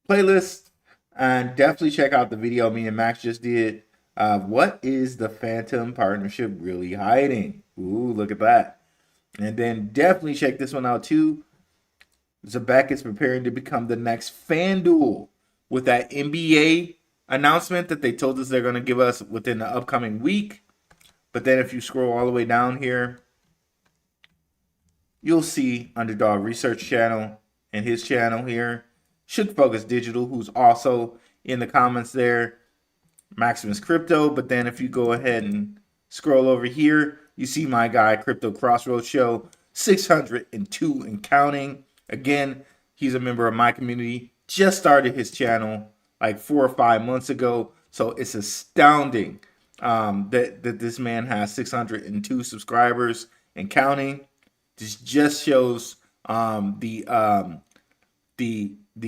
Speaker 1: Playlist, and definitely check out the video me and Max just did. What is the Phantom partnership really hiding? Ooh, look at that! And then definitely check this one out too. Zebec is preparing to become the next FanDuel with that NBA announcement that they told us they're going to give us within the upcoming week. But then if you scroll all the way down here, you'll see Underdog Research channel and his channel here. Should Focus Digital, who's also in the comments there. Maximus Crypto. But then if you go ahead and scroll over here, you see my guy, Crypto Crossroads Show, 602 and counting. Again, he's a member of my community. Just started his channel like 4 or 5 months ago. So it's astounding that this man has 602 subscribers and counting. This just shows the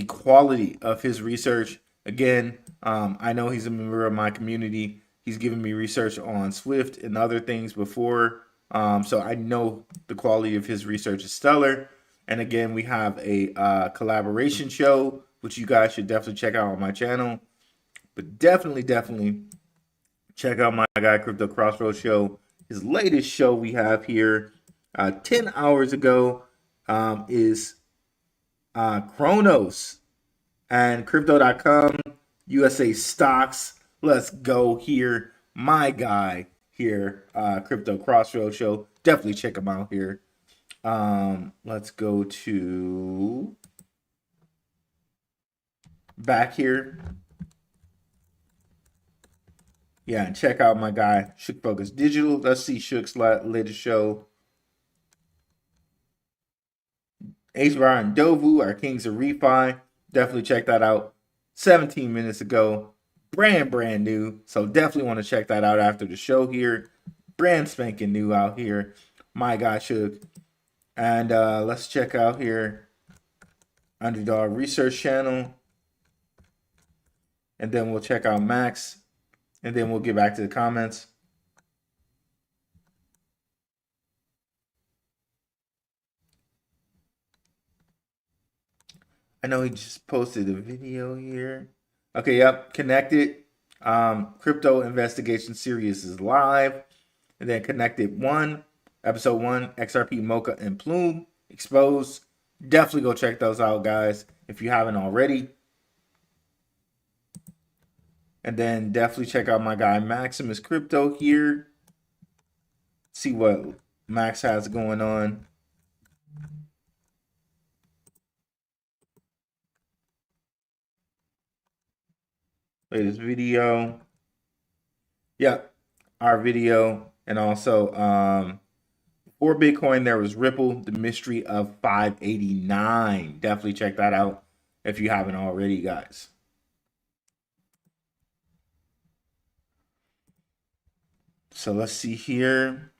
Speaker 1: quality of his research. Again, I know he's a member of my community. He's given me research on Swift and other things before. So I know the quality of his research is stellar. And again, we have a collaboration show, which you guys should definitely check out on my channel. But definitely check out my guy, Crypto Crossroads Show. His latest show we have here 10 hours ago is Chronos and Crypto.com, USA Stocks. Let's go here. My guy here, Crypto Crossroads Show. Definitely check him out here. Let's go to back here. Yeah, and check out my guy, Shook Focus Digital. Let's see Shook's latest show. Ace-Bar and Dovu, our Kings of Refi. Definitely check that out. 17 minutes ago. Brand new. So definitely want to check that out after the show here. Brand spanking new out here. My guy Shook. And let's check out here Underdog Research channel. And then we'll check out Max. And then we'll get back to the comments. I know he just posted a video here. Okay, yep, connected. Crypto Investigation Series is live. And then Connected 1, Episode 1, XRP, Mocha, and Plume, Exposed. Definitely go check those out, guys, if you haven't already. And then definitely check out my guy, Maximus Crypto here. See what Max has going on. Latest video. Yep, our video. And also, for Bitcoin, there was Ripple, the mystery of 589. Definitely check that out if you haven't already, guys. So let's see here.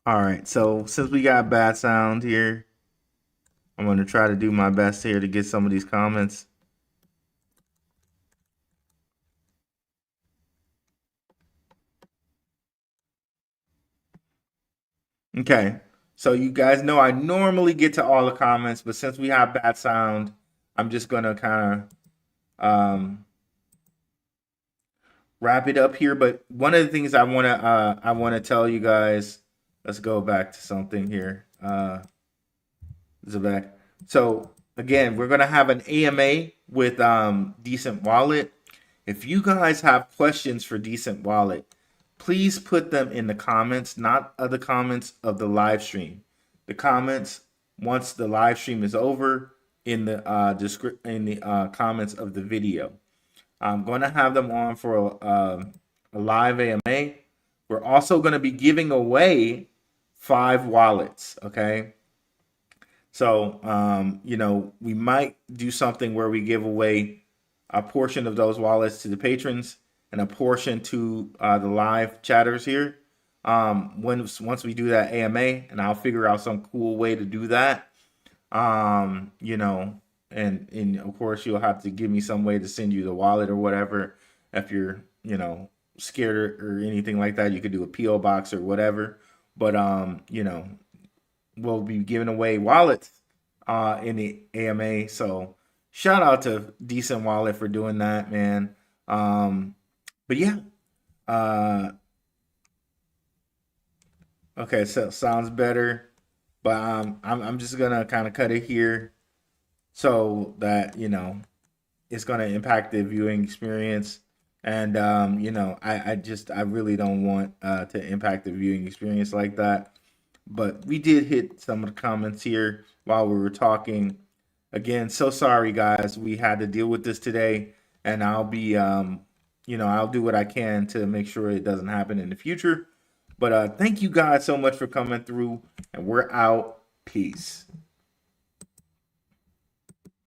Speaker 1: All right, so since we got bad sound here, I'm going to try to do my best here to get some of these comments. Okay, so you guys know I normally get to all the comments, but since we have bad sound, I'm just going to kind of wrap it up here. But one of the things I want to tell you guys, let's go back to something here. Zebec. So again, we're gonna have an AMA with DCENT Wallet. If you guys have questions for DCENT Wallet, please put them in the comments, not other comments of the live stream. The comments once the live stream is over in the comments of the video. I'm going to have them on for a live AMA. We're also going to be giving away 5 wallets. Okay. So, you know, we might do something where we give away a portion of those wallets to the patrons and a portion to the live chatters here. Once we do that AMA, and I'll figure out some cool way to do that. You know, and of course you'll have to give me some way to send you the wallet or whatever. If you're, you know, scared or anything like that, you could do a PO box or whatever. But you know, we'll be giving away wallets in the AMA. So shout out to DCENT Wallet for doing that, man. But yeah. Okay, so sounds better. But I'm just gonna kind of cut it here so that, you know, it's gonna impact the viewing experience. And you know, I really don't want to impact the viewing experience like that. But we did hit some of the comments here while we were talking. Again, so sorry guys, we had to deal with this today, and I'll be you know, I'll do what I can to make sure it doesn't happen in the future. But thank you guys so much for coming through, and we're out. Peace.